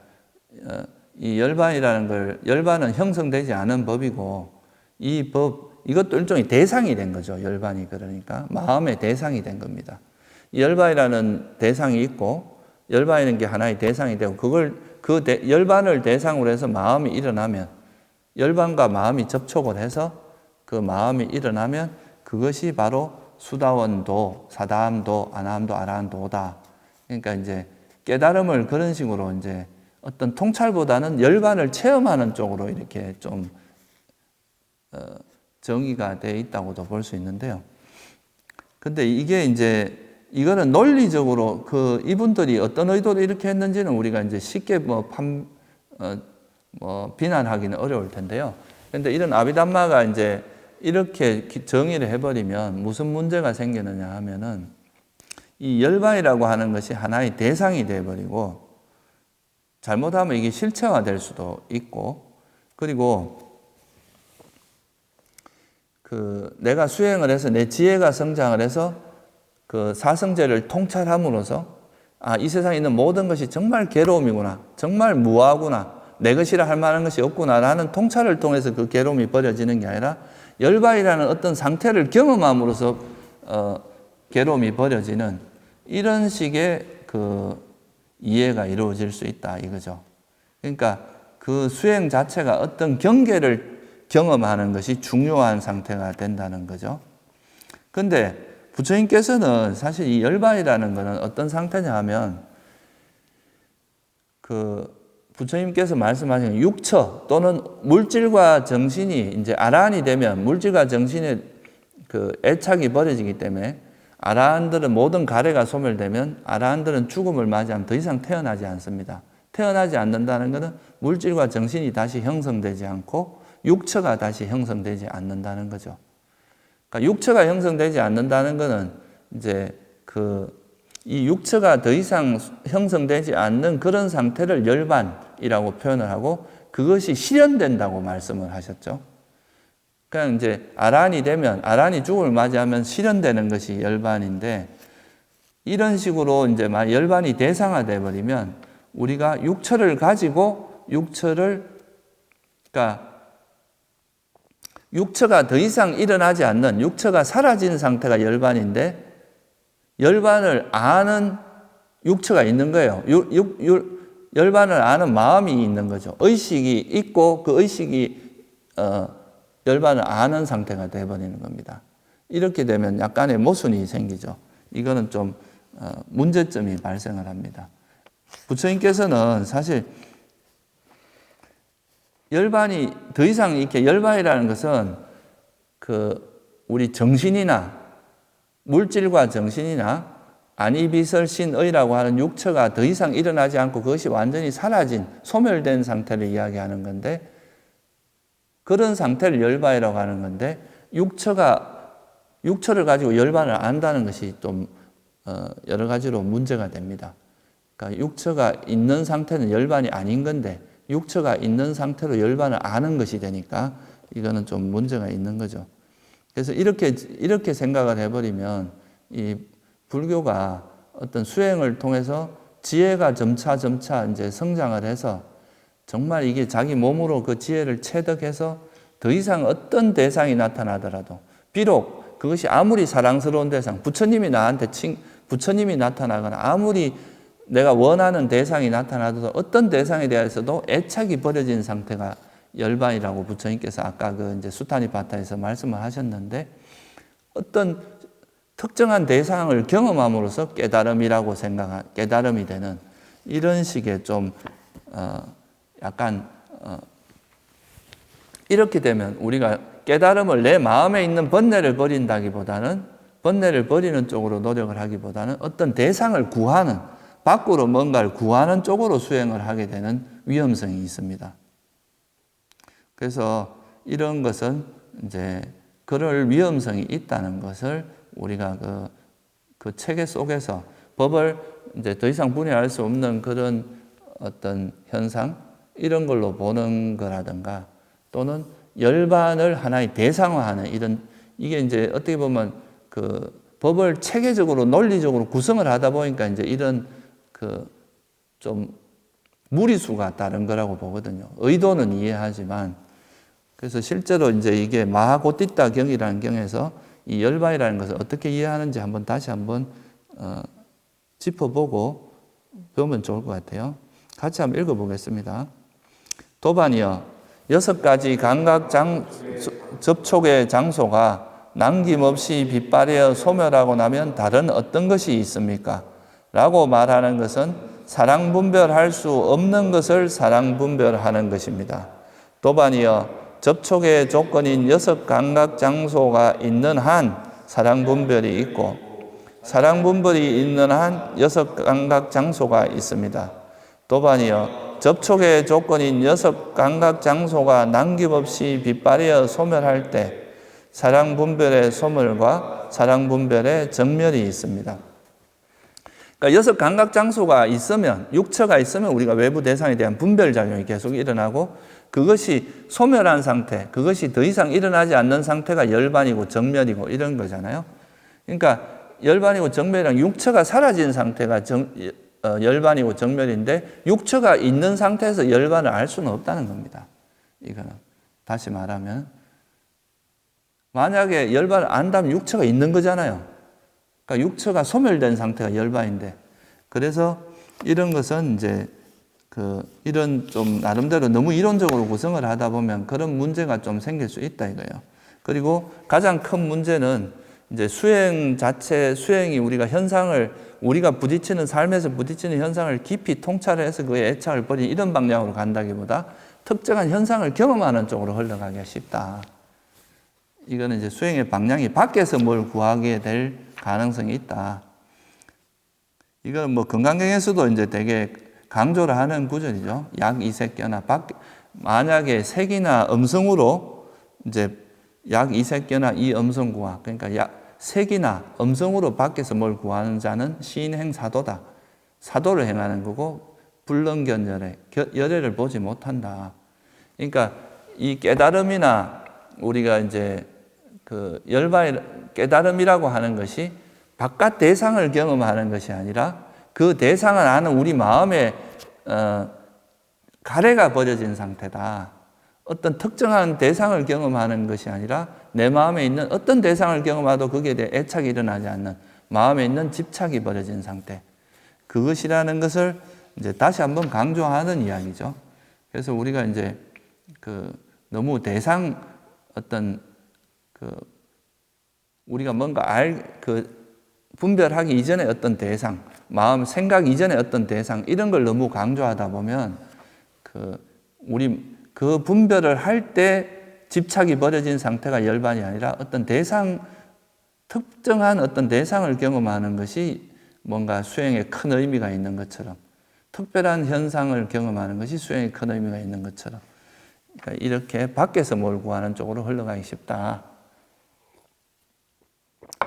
이 열반은 형성되지 않은 법이고, 이 법, 이것도 일종의 대상이 된 거죠. 열반이. 그러니까 마음의 대상이 된 겁니다. 이 열반이라는 대상이 있고, 열반이라는 게 하나의 대상이 되고, 그걸 그 열반을 대상으로 해서 마음이 일어나면, 열반과 마음이 접촉을 해서 그 마음이 일어나면 그것이 바로 수다원도, 사다함도, 아나함도, 아라한도다. 그러니까 이제 깨달음을 그런 식으로 이제 어떤 통찰보다는 열반을 체험하는 쪽으로 이렇게 좀 정의가 되어 있다고도 볼 수 있는데요. 근데 이게 이제 이거는 논리적으로 이분들이 어떤 의도로 이렇게 했는지는 우리가 이제 쉽게 비난하기는 어려울 텐데요. 근데 이런 아비담마가 이제 이렇게 정의를 해버리면 무슨 문제가 생기느냐 하면은 이 열반이라고 하는 것이 하나의 대상이 되어버리고 잘못하면 이게 실체화될 수도 있고, 그리고 내가 수행을 해서 내 지혜가 성장을 해서 그 사성제를 통찰함으로써 이 세상에 있는 모든 것이 정말 괴로움이구나, 정말 무아구나, 내 것이라 할 만한 것이 없구나라는 통찰을 통해서 그 괴로움이 버려지는 게 아니라 열반이라는 어떤 상태를 경험함으로써 괴로움이 버려지는 이런 식의 이해가 이루어질 수 있다 이거죠. 그러니까 그 수행 자체가 어떤 경계를 경험하는 것이 중요한 상태가 된다는 거죠. 근데 부처님께서는 사실 이 열반이라는 것은 어떤 상태냐 하면 부처님께서 말씀하신 육처 또는 물질과 정신이 이제 아라한이 되면 물질과 정신의 애착이 버려지기 때문에 아라한들은 모든 가래가 소멸되면 아라한들은 죽음을 맞이하면 더 이상 태어나지 않습니다. 태어나지 않는다는 것은 물질과 정신이 다시 형성되지 않고 육처가 다시 형성되지 않는다는 거죠. 그러니까 육처가 형성되지 않는다는 것은 이제 이 육처가 더 이상 형성되지 않는 그런 상태를 열반이라고 표현을 하고 그것이 실현된다고 말씀을 하셨죠. 그냥 이제 아란이 되면 아란이 죽음을 맞이하면 실현되는 것이 열반인데 이런 식으로 이제 열반이 대상화돼 버리면 우리가 육처를 가지고 그러니까 육처가 더 이상 일어나지 않는 육처가 사라진 상태가 열반인데 열반을 아는 육처가 있는 거예요. 열반을 아는 마음이 있는 거죠. 의식이 있고 그 의식이 열반을 아는 상태가 되어버리는 겁니다. 이렇게 되면 약간의 모순이 생기죠. 이거는 좀 문제점이 발생을 합니다. 부처님께서는 사실 열반이 더 이상 이렇게 열반이라는 것은 우리 정신이나 물질과 정신이나 아니비설신의라고 하는 육처가 더 이상 일어나지 않고 그것이 완전히 사라진 소멸된 상태를 이야기하는 건데 그런 상태를 열반이라고 하는 건데 육처를 가지고 열반을 안다는 것이 좀 여러 가지로 문제가 됩니다. 그러니까 육처가 있는 상태는 열반이 아닌 건데 육처가 있는 상태로 열반을 아는 것이 되니까 이거는 좀 문제가 있는 거죠. 그래서 이렇게 생각을 해버리면 이 불교가 어떤 수행을 통해서 지혜가 점차 이제 성장을 해서 정말 이게 자기 몸으로 그 지혜를 체득해서 더 이상 어떤 대상이 나타나더라도 비록 그것이 아무리 사랑스러운 대상, 부처님이 나타나거나 아무리 내가 원하는 대상이 나타나도 어떤 대상에 대해서도 애착이 버려진 상태가 열반이라고 부처님께서 아까 이제 수타니파타에서 말씀을 하셨는데 어떤 특정한 대상을 경험함으로써 깨달음이라고 깨달음이 되는 이런 식의 좀 약간 이렇게 되면 우리가 깨달음을 내 마음에 있는 번뇌를 버린다기보다는 번뇌를 버리는 쪽으로 노력을 하기보다는 어떤 대상을 구하는 밖으로 뭔가를 구하는 쪽으로 수행을 하게 되는 위험성이 있습니다. 그래서 이런 것은 이제 그럴 위험성이 있다는 것을 우리가 그 체계 속에서 법을 이제 더 이상 분해할 수 없는 그런 어떤 현상 이런 걸로 보는 거라든가 또는 열반을 하나의 대상화하는 이게 이제 어떻게 보면 법을 체계적으로 논리적으로 구성을 하다 보니까 이제 이런 좀 무리수가 다른 거라고 보거든요. 의도는 이해하지만 그래서 실제로 이제 이게 마하고띠따 경이라는 경에서 이 열반이라는 것을 어떻게 이해하는지 다시 한번 짚어보고 배우면 좋을 것 같아요. 같이 한번 읽어보겠습니다. 도반이여, 6가지 감각 접촉의 장소가 남김없이 빛발하여 소멸하고 나면 다른 어떤 것이 있습니까? 라고 말하는 것은 사랑 분별할 수 없는 것을 사랑 분별하는 것입니다. 도반이여, 접촉의 조건인 6감각 장소가 있는 한 사랑 분별이 있고, 사랑 분별이 있는 한 6감각 장소가 있습니다. 도반이여, 접촉의 조건인 6감각 장소가 남김없이 빛발하여 소멸할 때 사랑 분별의 소멸과 사랑 분별의 정멸이 있습니다. 그러니까 6감각 장소가 있으면, 육처가 있으면 우리가 외부 대상에 대한 분별작용이 계속 일어나고, 그것이 소멸한 상태, 그것이 더 이상 일어나지 않는 상태가 열반이고 정멸이고 이런 거잖아요. 그러니까 열반이고 정멸이랑 육처가 사라진 상태가 열반이고 정멸인데, 육처가 있는 상태에서 열반을 알 수는 없다는 겁니다. 이거는 다시 말하면, 만약에 열반을 안다면 육처가 있는 거잖아요. 그러니까 육처가 소멸된 상태가 열반인데, 그래서 이런 것은 이제 이런 좀 나름대로 너무 이론적으로 구성을 하다 보면 그런 문제가 좀 생길 수 있다 이거예요. 그리고 가장 큰 문제는 이제 수행이 우리가 우리가 부딪히는, 삶에서 부딪히는 현상을 깊이 통찰해서 그의 애착을 버린 이런 방향으로 간다기보다 특정한 현상을 경험하는 쪽으로 흘러가기가 쉽다. 이거는 이제 수행의 방향이 밖에서 뭘 구하게 될 가능성이 있다. 이건 뭐 건강경에서도 이제 되게 강조를 하는 구절이죠. 약 이색견화. 만약에 색이나 음성으로 이제 약 이색견화 이음성 구하. 그러니까 색이나 음성으로 밖에서 뭘 구하는 자는 시인행사도다. 사도를 행하는 거고, 불능견열애, 열애를 보지 못한다. 그러니까 이 깨달음이나 우리가 이제 깨달음이라고 하는 것이 바깥 대상을 경험하는 것이 아니라 그 대상을 아는 우리 마음에 가래가 버려진 상태다. 어떤 특정한 대상을 경험하는 것이 아니라 내 마음에 있는 어떤 대상을 경험하도 거기에 대해 애착이 일어나지 않는, 마음에 있는 집착이 버려진 상태. 그것이라는 것을 이제 다시 한번 강조하는 이야기죠. 그래서 우리가 이제 너무 우리가 뭔가 분별하기 이전에 어떤 대상, 마음, 생각 이전에 어떤 대상, 이런 걸 너무 강조하다 보면 우리 그 분별을 할 때 집착이 버려진 상태가 열반이 아니라 어떤 특정한 어떤 대상을 경험하는 것이 뭔가 수행에 큰 의미가 있는 것처럼, 특별한 현상을 경험하는 것이 수행에 큰 의미가 있는 것처럼, 그러니까 이렇게 밖에서 뭘 구하는 쪽으로 흘러가기 쉽다.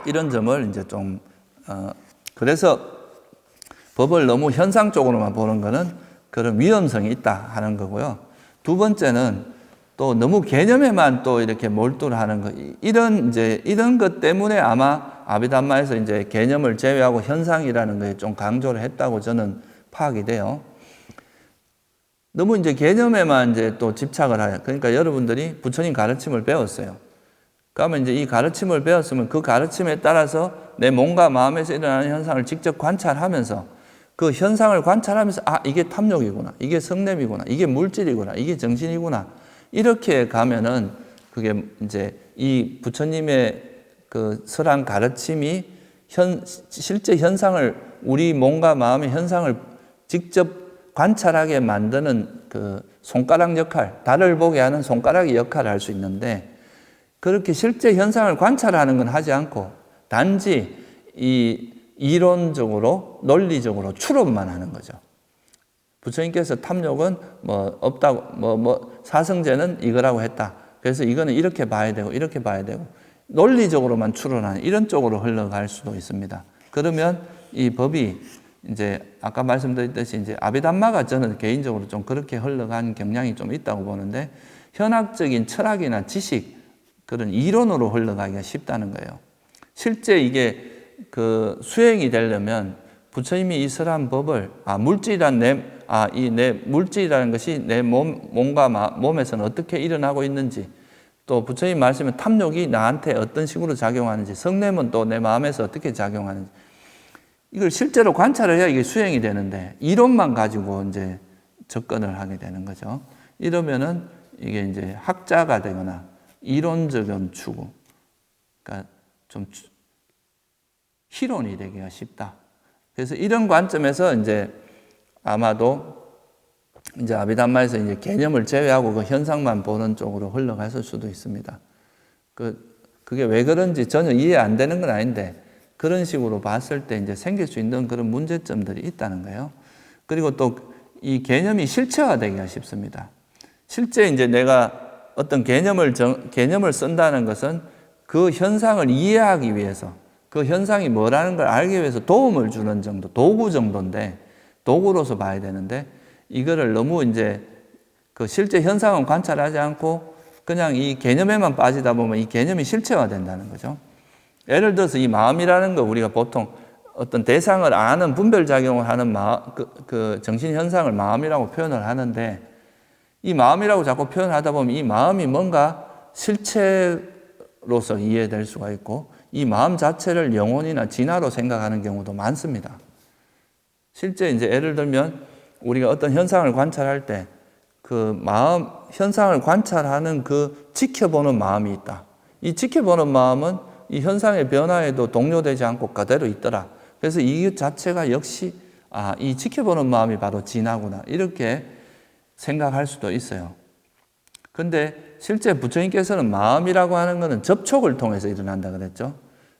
이런 점을 이제 좀, 그래서 법을 너무 현상 쪽으로만 보는 것은 그런 위험성이 있다 하는 거고요. 두 번째는 또 너무 개념에만 또 이렇게 몰두를 하는 거. 이런 것 때문에 아마 아비담마에서 이제 개념을 제외하고 현상이라는 거에 좀 강조를 했다고 저는 파악이 돼요. 너무 이제 개념에만 이제 또 집착을 해요. 그러니까 여러분들이 부처님 가르침을 배웠어요. 그러면 이제 이 가르침을 배웠으면 그 가르침에 따라서 내 몸과 마음에서 일어나는 현상을 직접 관찰하면서, 그 현상을 관찰하면서 이게 탐욕이구나, 이게 성냄이구나, 이게 물질이구나, 이게 정신이구나, 이렇게 가면은 그게 이제 이 부처님의 그 설한 가르침이 실제 현상을, 우리 몸과 마음의 현상을 직접 관찰하게 만드는 그 손가락 역할, 달을 보게 하는 손가락의 역할을 할 수 있는데, 그렇게 실제 현상을 관찰하는 건 하지 않고 단지 이 이론적으로, 논리적으로 추론만 하는 거죠. 부처님께서 탐욕은 뭐 없다고, 사성제는 이거라고 했다. 그래서 이거는 이렇게 봐야 되고, 이렇게 봐야 되고, 논리적으로만 추론하는 이런 쪽으로 흘러갈 수도 있습니다. 그러면 이 법이 이제 아까 말씀드렸듯이 이제 아비담마가 저는 개인적으로 좀 그렇게 흘러간 경향이 좀 있다고 보는데, 현학적인 철학이나 지식, 그런 이론으로 흘러가기가 쉽다는 거예요. 실제 이게 그 수행이 되려면 부처님이 이 설한 법을 물질이라는 것이 내 몸과 몸에서는 어떻게 일어나고 있는지, 또 부처님 말씀에 탐욕이 나한테 어떤 식으로 작용하는지, 성냄은 또 내 마음에서 어떻게 작용하는지, 이걸 실제로 관찰을 해야 이게 수행이 되는데, 이론만 가지고 이제 접근을 하게 되는 거죠. 이러면은 이게 이제 학자가 되거나 이론적인 추구, 그러니까 좀 희론이 되기가 쉽다. 그래서 이런 관점에서 이제 아마도 이제 아비담마에서 이제 개념을 제외하고 그 현상만 보는 쪽으로 흘러갔을 수도 있습니다. 그게 왜 그런지 전혀 이해 안 되는 건 아닌데 그런 식으로 봤을 때 이제 생길 수 있는 그런 문제점들이 있다는 거예요. 그리고 또 이 개념이 실체화되기가 쉽습니다. 실제 이제 내가 어떤 개념을 쓴다는 것은 그 현상을 이해하기 위해서 그 현상이 뭐라는 걸 알기 위해서 도움을 주는 정도, 도구 정도인데 도구로서 봐야 되는데 이거를 너무 이제 그 실제 현상은 관찰하지 않고 그냥 이 개념에만 빠지다 보면 이 개념이 실체화된다는 거죠. 예를 들어서 이 마음이라는 거 우리가 보통 어떤 대상을 아는 분별작용을 하는 그 정신현상을 마음이라고 표현을 하는데 이 마음이라고 자꾸 표현하다 보면 이 마음이 뭔가 실체로서 이해될 수가 있고 이 마음 자체를 영혼이나 진화로 생각하는 경우도 많습니다. 실제 이제 예를 들면 우리가 어떤 현상을 관찰할 때 그 마음, 현상을 관찰하는 그 지켜보는 마음이 있다. 이 지켜보는 마음은 이 현상의 변화에도 동요되지 않고 그대로 있더라. 그래서 이 자체가 역시 이 지켜보는 마음이 바로 진화구나 이렇게 생각할 수도 있어요. 근데 실제 부처님께서는 마음이라고 하는 것은 접촉을 통해서 일어난다 그랬죠.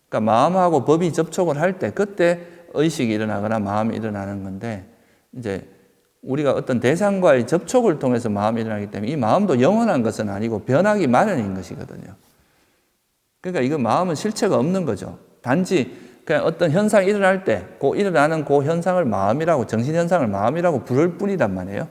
그러니까 마음하고 법이 접촉을 할 때 그때 의식이 일어나거나 마음이 일어나는 건데 이제 우리가 어떤 대상과의 접촉을 통해서 마음이 일어나기 때문에 이 마음도 영원한 것은 아니고 변하기 마련인 것이거든요. 그러니까 이거 마음은 실체가 없는 거죠. 단지 그냥 어떤 현상이 일어날 때 일어나는 그 현상을 마음이라고 정신현상을 마음이라고 부를 뿐이란 말이에요.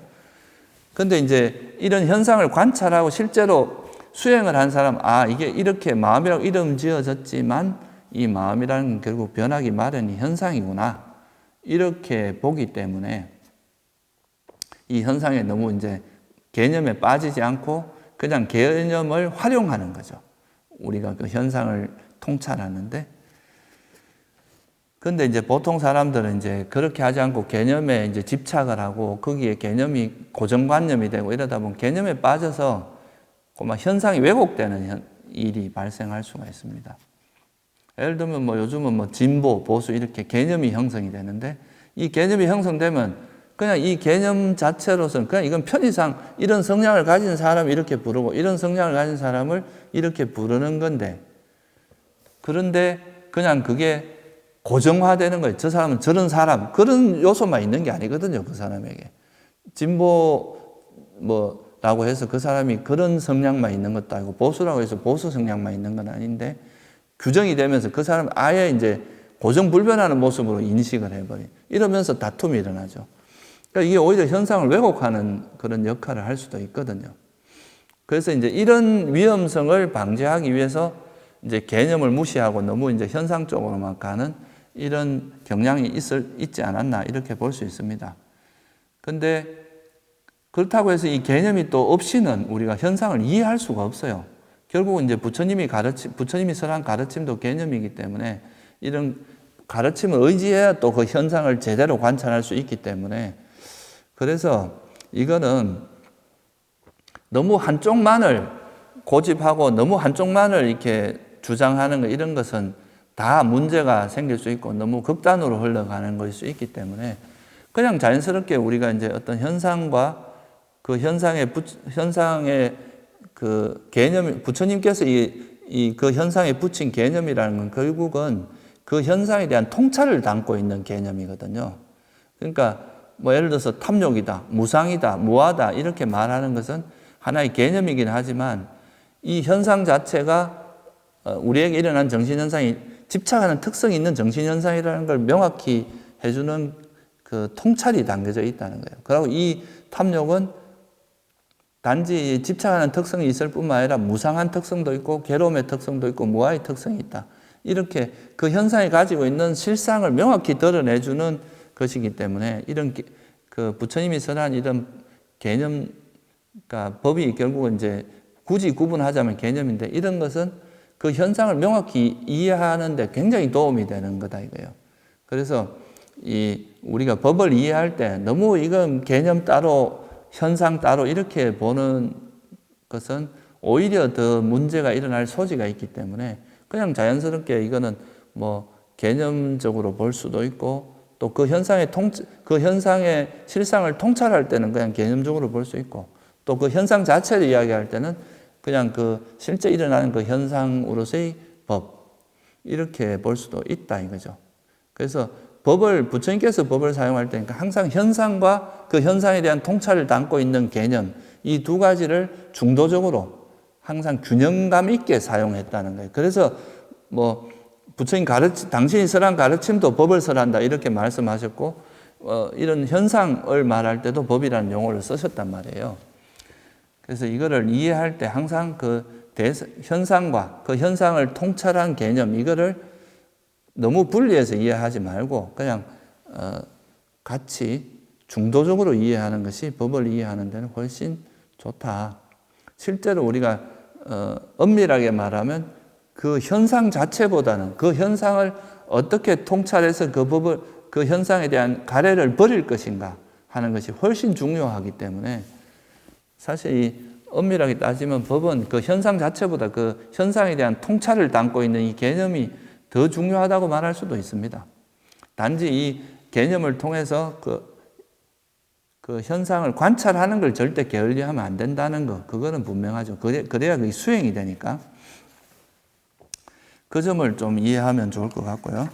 근데 이제 이런 현상을 관찰하고 실제로 수행을 한 사람 이게 이렇게 마음이라고 이름 지어졌지만 이 마음이라는 건 결국 변하기 마련이 현상이구나 이렇게 보기 때문에 이 현상에 너무 이제 개념에 빠지지 않고 그냥 개념을 활용하는 거죠. 우리가 그 현상을 통찰하는데 근데 이제 보통 사람들은 이제 그렇게 하지 않고 개념에 이제 집착을 하고 거기에 개념이 고정관념이 되고 이러다 보면 개념에 빠져서 막 현상이 왜곡되는 일이 발생할 수가 있습니다. 예를 들면 요즘은 진보, 보수 이렇게 개념이 형성이 되는데 이 개념이 형성되면 그냥 이 개념 자체로서는 그냥 이건 편의상 이런 성향을 가진 사람을 이렇게 부르고 이런 성향을 가진 사람을 이렇게 부르는 건데 그런데 그냥 그게 고정화되는 거예요. 저 사람은 저런 사람 그런 요소만 있는 게 아니거든요. 그 사람에게 진보라고 해서 그 사람이 그런 성향만 있는 것도 아니고 보수라고 해서 보수 성향만 있는 건 아닌데 규정이 되면서 그 사람 아예 이제 고정불변하는 모습으로 인식을 해버린 이러면서 다툼이 일어나죠. 그러니까 이게 오히려 현상을 왜곡하는 그런 역할을 할 수도 있거든요. 그래서 이제 이런 위험성을 방지하기 위해서 이제 개념을 무시하고 너무 이제 현상 쪽으로만 가는 이런 경향이 있지 않았나 이렇게 볼 수 있습니다. 근데 그렇다고 해서 이 개념이 또 없이는 우리가 현상을 이해할 수가 없어요. 결국은 이제 부처님이 설한 가르침도 개념이기 때문에 이런 가르침을 의지해야 또 그 현상을 제대로 관찰할 수 있기 때문에 그래서 이거는 너무 한쪽만을 고집하고 너무 한쪽만을 이렇게 주장하는 거 이런 것은 다 문제가 생길 수 있고 너무 극단으로 흘러가는 것일 수 있기 때문에 그냥 자연스럽게 우리가 이제 어떤 현상과 그 현상의 그 개념, 부처님께서 그 현상에 붙인 개념이라는 건 결국은 그 현상에 대한 통찰을 담고 있는 개념이거든요. 그러니까 예를 들어서 탐욕이다, 무상이다, 무하다 이렇게 말하는 것은 하나의 개념이긴 하지만 이 현상 자체가 우리에게 일어난 정신현상이 집착하는 특성이 있는 정신현상이라는 걸 명확히 해주는 그 통찰이 담겨져 있다는 거예요. 그리고 이 탐욕은 단지 집착하는 특성이 있을 뿐만 아니라 무상한 특성도 있고 괴로움의 특성도 있고 무아의 특성이 있다. 이렇게 그 현상이 가지고 있는 실상을 명확히 드러내주는 것이기 때문에 이런 그 부처님이 설한 이런 개념, 그러니까 법이 결국은 이제 굳이 구분하자면 개념인데 이런 것은 그 현상을 명확히 이해하는데 굉장히 도움이 되는 거다 이거예요. 그래서 우리가 법을 이해할 때 너무 이건 개념 따로 현상 따로 이렇게 보는 것은 오히려 더 문제가 일어날 소지가 있기 때문에 그냥 자연스럽게 이거는 뭐 개념적으로 볼 수도 있고 또 그 현상의 실상을 통찰할 때는 그냥 개념적으로 볼 수 있고 또 그 현상 자체를 이야기할 때는 그냥 그 실제 일어나는 그 현상으로서의 법 이렇게 볼 수도 있다 이거죠. 그래서 부처님께서 법을 사용할 때니까 항상 현상과 그 현상에 대한 통찰을 담고 있는 개념 이 두 가지를 중도적으로 항상 균형감 있게 사용했다는 거예요. 그래서 뭐 부처님 당신이 설한 가르침도 법을 설한다 이렇게 말씀하셨고 이런 현상을 말할 때도 법이라는 용어를 쓰셨단 말이에요. 그래서 이거를 이해할 때 항상 그 현상과 그 현상을 통찰한 개념 이거를 너무 분리해서 이해하지 말고 그냥 같이 중도적으로 이해하는 것이 법을 이해하는 데는 훨씬 좋다. 실제로 우리가 엄밀하게 말하면 그 현상 자체보다는 그 현상을 어떻게 통찰해서 그 현상에 대한 가래를 버릴 것인가 하는 것이 훨씬 중요하기 때문에 사실 이 엄밀하게 따지면 법은 그 현상 자체보다 그 현상에 대한 통찰을 담고 있는 이 개념이 더 중요하다고 말할 수도 있습니다. 단지 이 개념을 통해서 그 현상을 관찰하는 걸 절대 게을리하면 안 된다는 거, 그거는 분명하죠. 그래야 그게 수행이 되니까. 그 점을 좀 이해하면 좋을 것 같고요.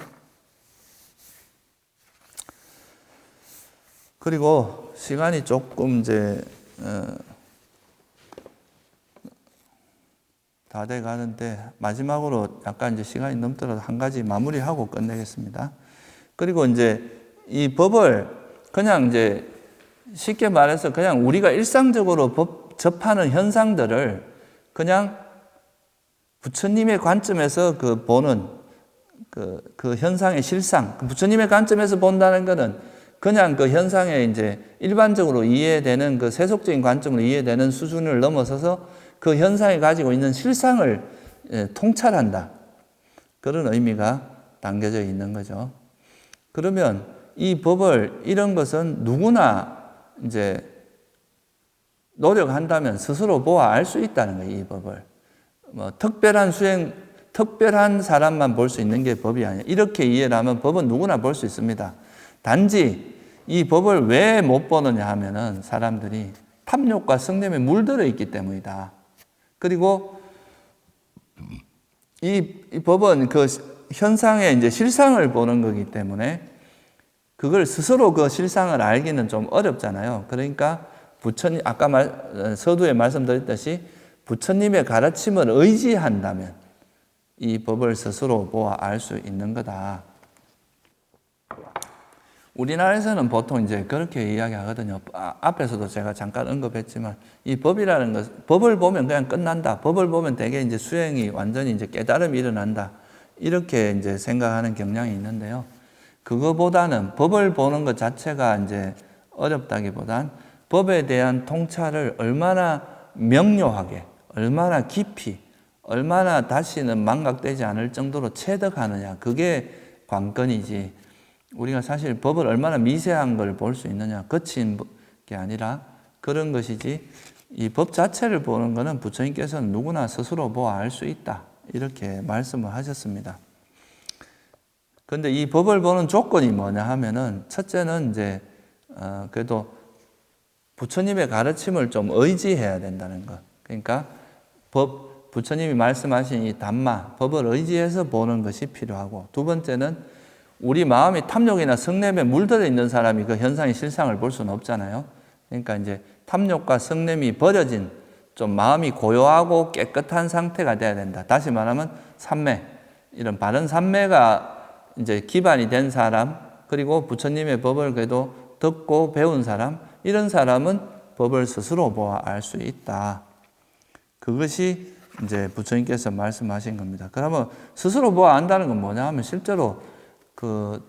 그리고 시간이 조금 이제 다 돼 가는데 마지막으로 약간 이제 시간이 넘더라도 한 가지 마무리하고 끝내겠습니다. 그리고 이제 이 법을 그냥 이제 쉽게 말해서 그냥 우리가 일상적으로 접하는 현상들을 그냥 부처님의 관점에서 보는 그 현상의 실상, 부처님의 관점에서 본다는 것은 그냥 그 현상에 이제 일반적으로 이해되는 그 세속적인 관점으로 이해되는 수준을 넘어서서 그 현상이 가지고 있는 실상을 통찰한다. 그런 의미가 담겨져 있는 거죠. 그러면 이 법을 이런 것은 누구나 이제 노력한다면 스스로 보아 알 수 있다는 거예요. 이 법을 뭐 특별한 사람만 볼 수 있는 게 법이 아니야. 이렇게 이해를 하면 법은 누구나 볼 수 있습니다. 단지 이 법을 왜 못 보느냐 하면은 사람들이 탐욕과 성냄에 물들어 있기 때문이다. 그리고 이 법은 그 현상의 이제 실상을 보는 거기 때문에 그걸 스스로 그 실상을 알기는 좀 어렵잖아요. 그러니까 부처님, 아까 서두에 말씀드렸듯이 부처님의 가르침을 의지한다면 이 법을 스스로 보아 알 수 있는 거다. 우리나라에서는 보통 이제 그렇게 이야기하거든요. 앞에서도 제가 잠깐 언급했지만 이 법이라는 것, 법을 보면 그냥 끝난다. 법을 보면 되게 이제 수행이 완전히 이제 깨달음이 일어난다. 이렇게 이제 생각하는 경향이 있는데요. 그거보다는 법을 보는 것 자체가 이제 어렵다기보단 법에 대한 통찰을 얼마나 명료하게, 얼마나 깊이, 얼마나 다시는 망각되지 않을 정도로 체득하느냐. 그게 관건이지. 우리가 사실 법을 얼마나 미세한 걸 볼 수 있느냐, 거친 게 아니라 그런 것이지 이 법 자체를 보는 것은 부처님께서는 누구나 스스로 보아 알 수 있다. 이렇게 말씀을 하셨습니다. 그런데 이 법을 보는 조건이 뭐냐 하면은 첫째는 이제 그래도 부처님의 가르침을 좀 의지해야 된다는 것. 그러니까 부처님이 말씀하신 이 담마, 법을 의지해서 보는 것이 필요하고 두 번째는 우리 마음이 탐욕이나 성냄에 물들어 있는 사람이 그 현상의 실상을 볼 수는 없잖아요. 그러니까 이제 탐욕과 성냄이 버려진 좀 마음이 고요하고 깨끗한 상태가 돼야 된다. 다시 말하면 삼매, 이런 바른 삼매가 이제 기반이 된 사람, 그리고 부처님의 법을 그래도 듣고 배운 사람, 이런 사람은 법을 스스로 보아 알 수 있다. 그것이 이제 부처님께서 말씀하신 겁니다. 그러면 스스로 보아 안다는 건 뭐냐 하면 실제로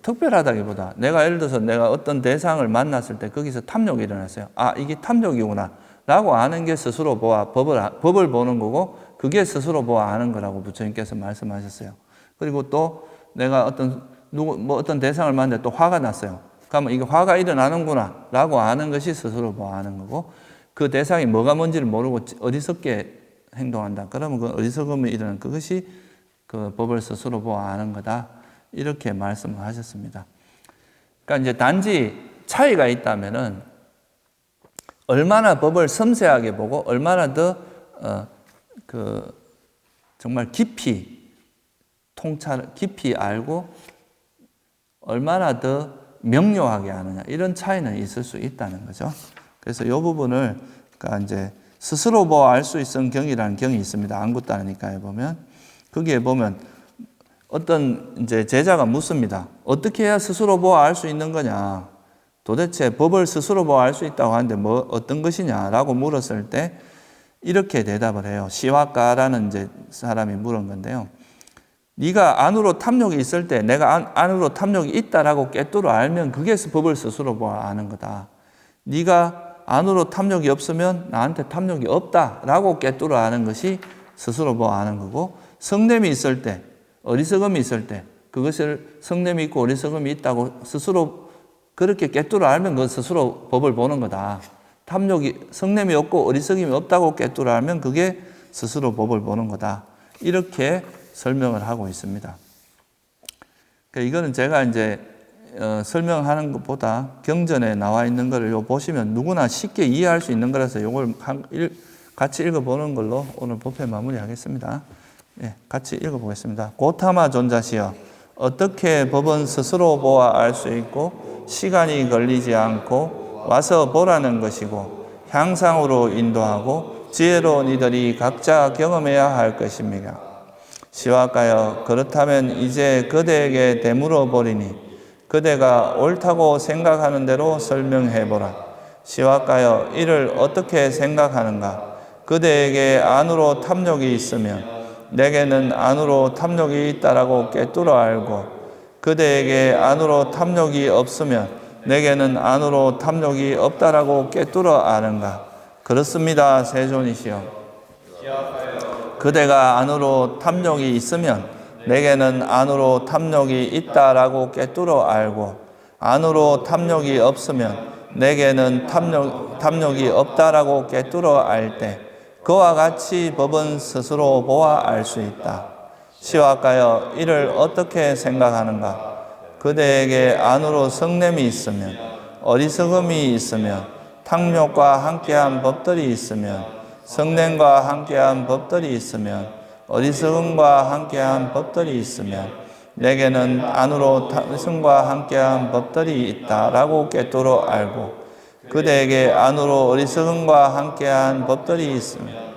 특별하다기보다 내가 예를 들어서 내가 어떤 대상을 만났을 때 거기서 탐욕이 일어났어요. 아, 이게 탐욕이구나 라고 아는 게 스스로 보아 법을 보는 거고 그게 스스로 보아 아는 거라고 부처님께서 말씀하셨어요. 그리고 또 내가 어떤 대상을 만났는데 또 화가 났어요. 그러면 이게 화가 일어나는구나 라고 아는 것이 스스로 보아하는 거고, 그 대상이 뭐가 뭔지를 모르고 어리석게 행동한다. 그러면 그 어리석음이 일어나는 그것이 그 법을 스스로 보아하는 거다. 이렇게 말씀을 하셨습니다. 그러니까 이제 단지 차이가 있다면은 얼마나 법을 섬세하게 보고 얼마나 더 정말 깊이 깊이 알고 얼마나 더 명료하게 아느냐, 이런 차이는 있을 수 있다는 거죠. 그래서 이 부분을 그러니까 이제 스스로 보아 알 수 있는 경이라는 경이 있습니다. 안굿다니까에 보면 거기에 보면 어떤 이제 제자가 묻습니다. 어떻게 해야 스스로 보아 알 수 있는 거냐? 도대체 법을 스스로 보아 알 수 있다고 하는데 뭐 어떤 것이냐라고 물었을 때 이렇게 대답을 해요. 시와카라는 이제 사람이 물은 건데요. 네가 안으로 탐욕이 있을 때 내가 안으로 탐욕이 있다라고 깨뚫어 알면 그게 법을 스스로 보아 아는 거다. 네가 안으로 탐욕이 없으면 나한테 탐욕이 없다라고 깨뚫어 아는 것이 스스로 보아 아는 거고, 성냄이 있을 때, 어리석음이 있을 때 그것을 성냄이 있고 어리석음이 있다고 스스로 그렇게 깨뚫어 알면 그것 스스로 법을 보는 거다. 성냄이 없고 어리석음이 없다고 깨뚫어 알면 그게 스스로 법을 보는 거다. 이렇게 설명을 하고 있습니다. 그러니까 이거는 제가 이제 설명하는 것보다 경전에 나와 있는 것을 보시면 누구나 쉽게 이해할 수 있는 거라서 이걸 같이 읽어보는 걸로 오늘 법회 마무리하겠습니다. 네, 같이 읽어보겠습니다. 고타마 존자시여, 어떻게 법은 스스로 보아 알 수 있고 시간이 걸리지 않고 와서 보라는 것이고 향상으로 인도하고 지혜로운 이들이 각자 경험해야 할 것입니다. 시와카여, 그렇다면 이제 그대에게 되물어 보리니 그대가 옳다고 생각하는 대로 설명해보라. 시와카여, 이를 어떻게 생각하는가? 그대에게 안으로 탐욕이 있으면 내게는 안으로 탐욕이 있다라고 깨뚫어 알고, 그대에게 안으로 탐욕이 없으면 내게는 안으로 탐욕이 없다라고 깨뚫어 아는가? 그렇습니다, 세존이시여. 그대가 안으로 탐욕이 있으면 내게는 안으로 탐욕이 있다라고 깨뚫어 알고, 안으로 탐욕이 없으면 내게는 탐욕이 없다라고 깨뚫어 알 때 그와 같이 법은 스스로 보아 알 수 있다. 시와카여, 이를 어떻게 생각하는가? 그대에게 안으로 성냄이 있으면, 어리석음이 있으면, 탐욕과 함께한 법들이 있으면, 성냄과 함께한 법들이 있으면, 어리석음과 함께한 법들이 있으면 내게는 안으로 탐심과 함께한 법들이 있다라고 깨뚫어 알고, 그대에게 안으로 어리석음과 함께한 법들이 있으면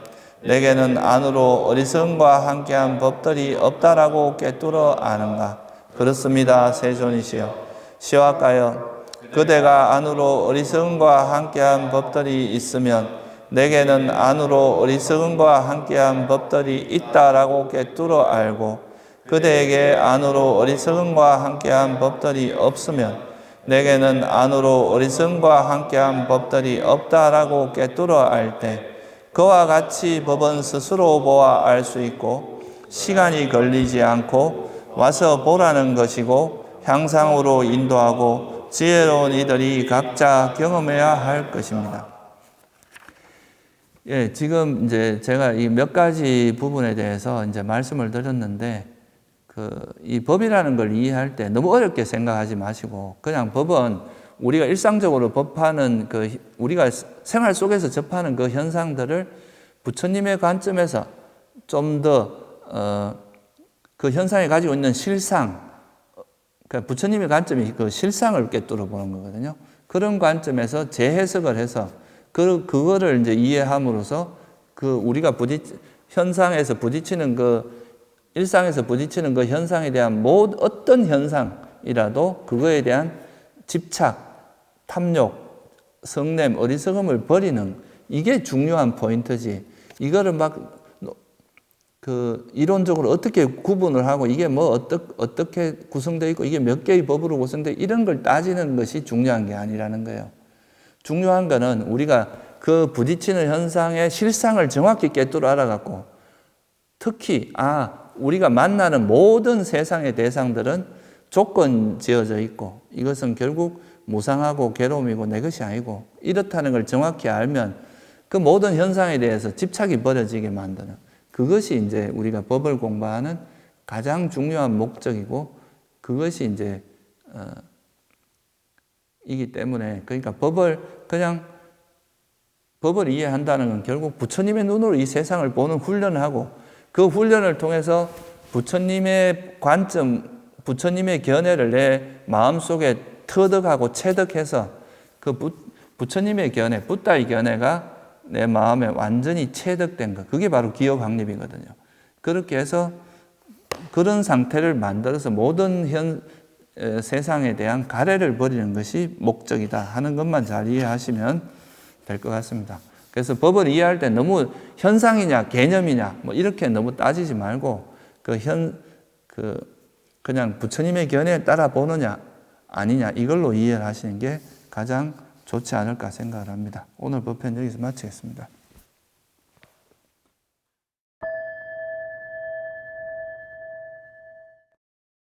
내게는 안으로 어리석음과 함께한 법들이 없다라고 깨뚫어 아는가? 그렇습니다, 세존이시여. 시와카여, 그대가 안으로 어리석음과 함께한 법들이 있으면 내게는 안으로 어리석음과 함께한 법들이 있다라고 깨뚫어 알고, 그대에게 안으로 어리석음과 함께한 법들이 없으면 내게는 안으로 어리석음과 함께한 법들이 없다라고 깨뚫어 알 때 그와 같이 법은 스스로 보아 알 수 있고 시간이 걸리지 않고 와서 보라는 것이고 향상으로 인도하고 지혜로운 이들이 각자 경험해야 할 것입니다. 예, 지금 이제 제가 이 몇 가지 부분에 대해서 이제 말씀을 드렸는데, 이 법이라는 걸 이해할 때 너무 어렵게 생각하지 마시고, 그냥 법은 우리가 일상적으로 법하는 우리가 생활 속에서 접하는 그 현상들을 부처님의 관점에서 좀 더, 그 현상이 가지고 있는 실상, 그러니까 부처님의 관점이 그 실상을 깨뚫어 보는 거거든요. 그런 관점에서 재해석을 해서 그거를 이제 이해함으로써 우리가 현상에서 부딪히는 일상에서 부딪히는 그 현상에 대한 어떤 현상이라도 그거에 대한 집착, 탐욕, 성냄, 어리석음을 버리는, 이게 중요한 포인트지. 이거를 이론적으로 어떻게 구분을 하고 이게 어떻게 구성되어 있고 이게 몇 개의 법으로 구성되어 이런 걸 따지는 것이 중요한 게 아니라는 거예요. 중요한 거는 우리가 그 부딪히는 현상의 실상을 정확히 깨뚫어 알아갖고, 특히 우리가 만나는 모든 세상의 대상들은 조건 지어져 있고 이것은 결국 무상하고 괴로움이고 내 것이 아니고 이렇다는 걸 정확히 알면 그 모든 현상에 대해서 집착이 버려지게 만드는 그것이 이제 우리가 법을 공부하는 가장 중요한 목적이고 그것이 이제 이기 때문에 그러니까 법을 이해한다는 건 결국 부처님의 눈으로 이 세상을 보는 훈련을 하고 그 훈련을 통해서 부처님의 관점, 부처님의 견해를 내 마음속에 터득하고 체득해서 그 부처님의 견해, 붓다의 견해가 내 마음에 완전히 체득된 것. 그게 바로 기억확립이거든요. 그렇게 해서 그런 상태를 만들어서 모든 세상에 대한 가래를 버리는 것이 목적이다 하는 것만 잘 이해하시면 될 것 같습니다. 그래서 법을 이해할 때 너무 현상이냐 개념이냐 뭐 이렇게 너무 따지지 말고 그냥 부처님의 견해에 따라 보느냐 아니냐 이걸로 이해를 하시는 게 가장 좋지 않을까 생각을 합니다. 오늘 법회는 여기서 마치겠습니다.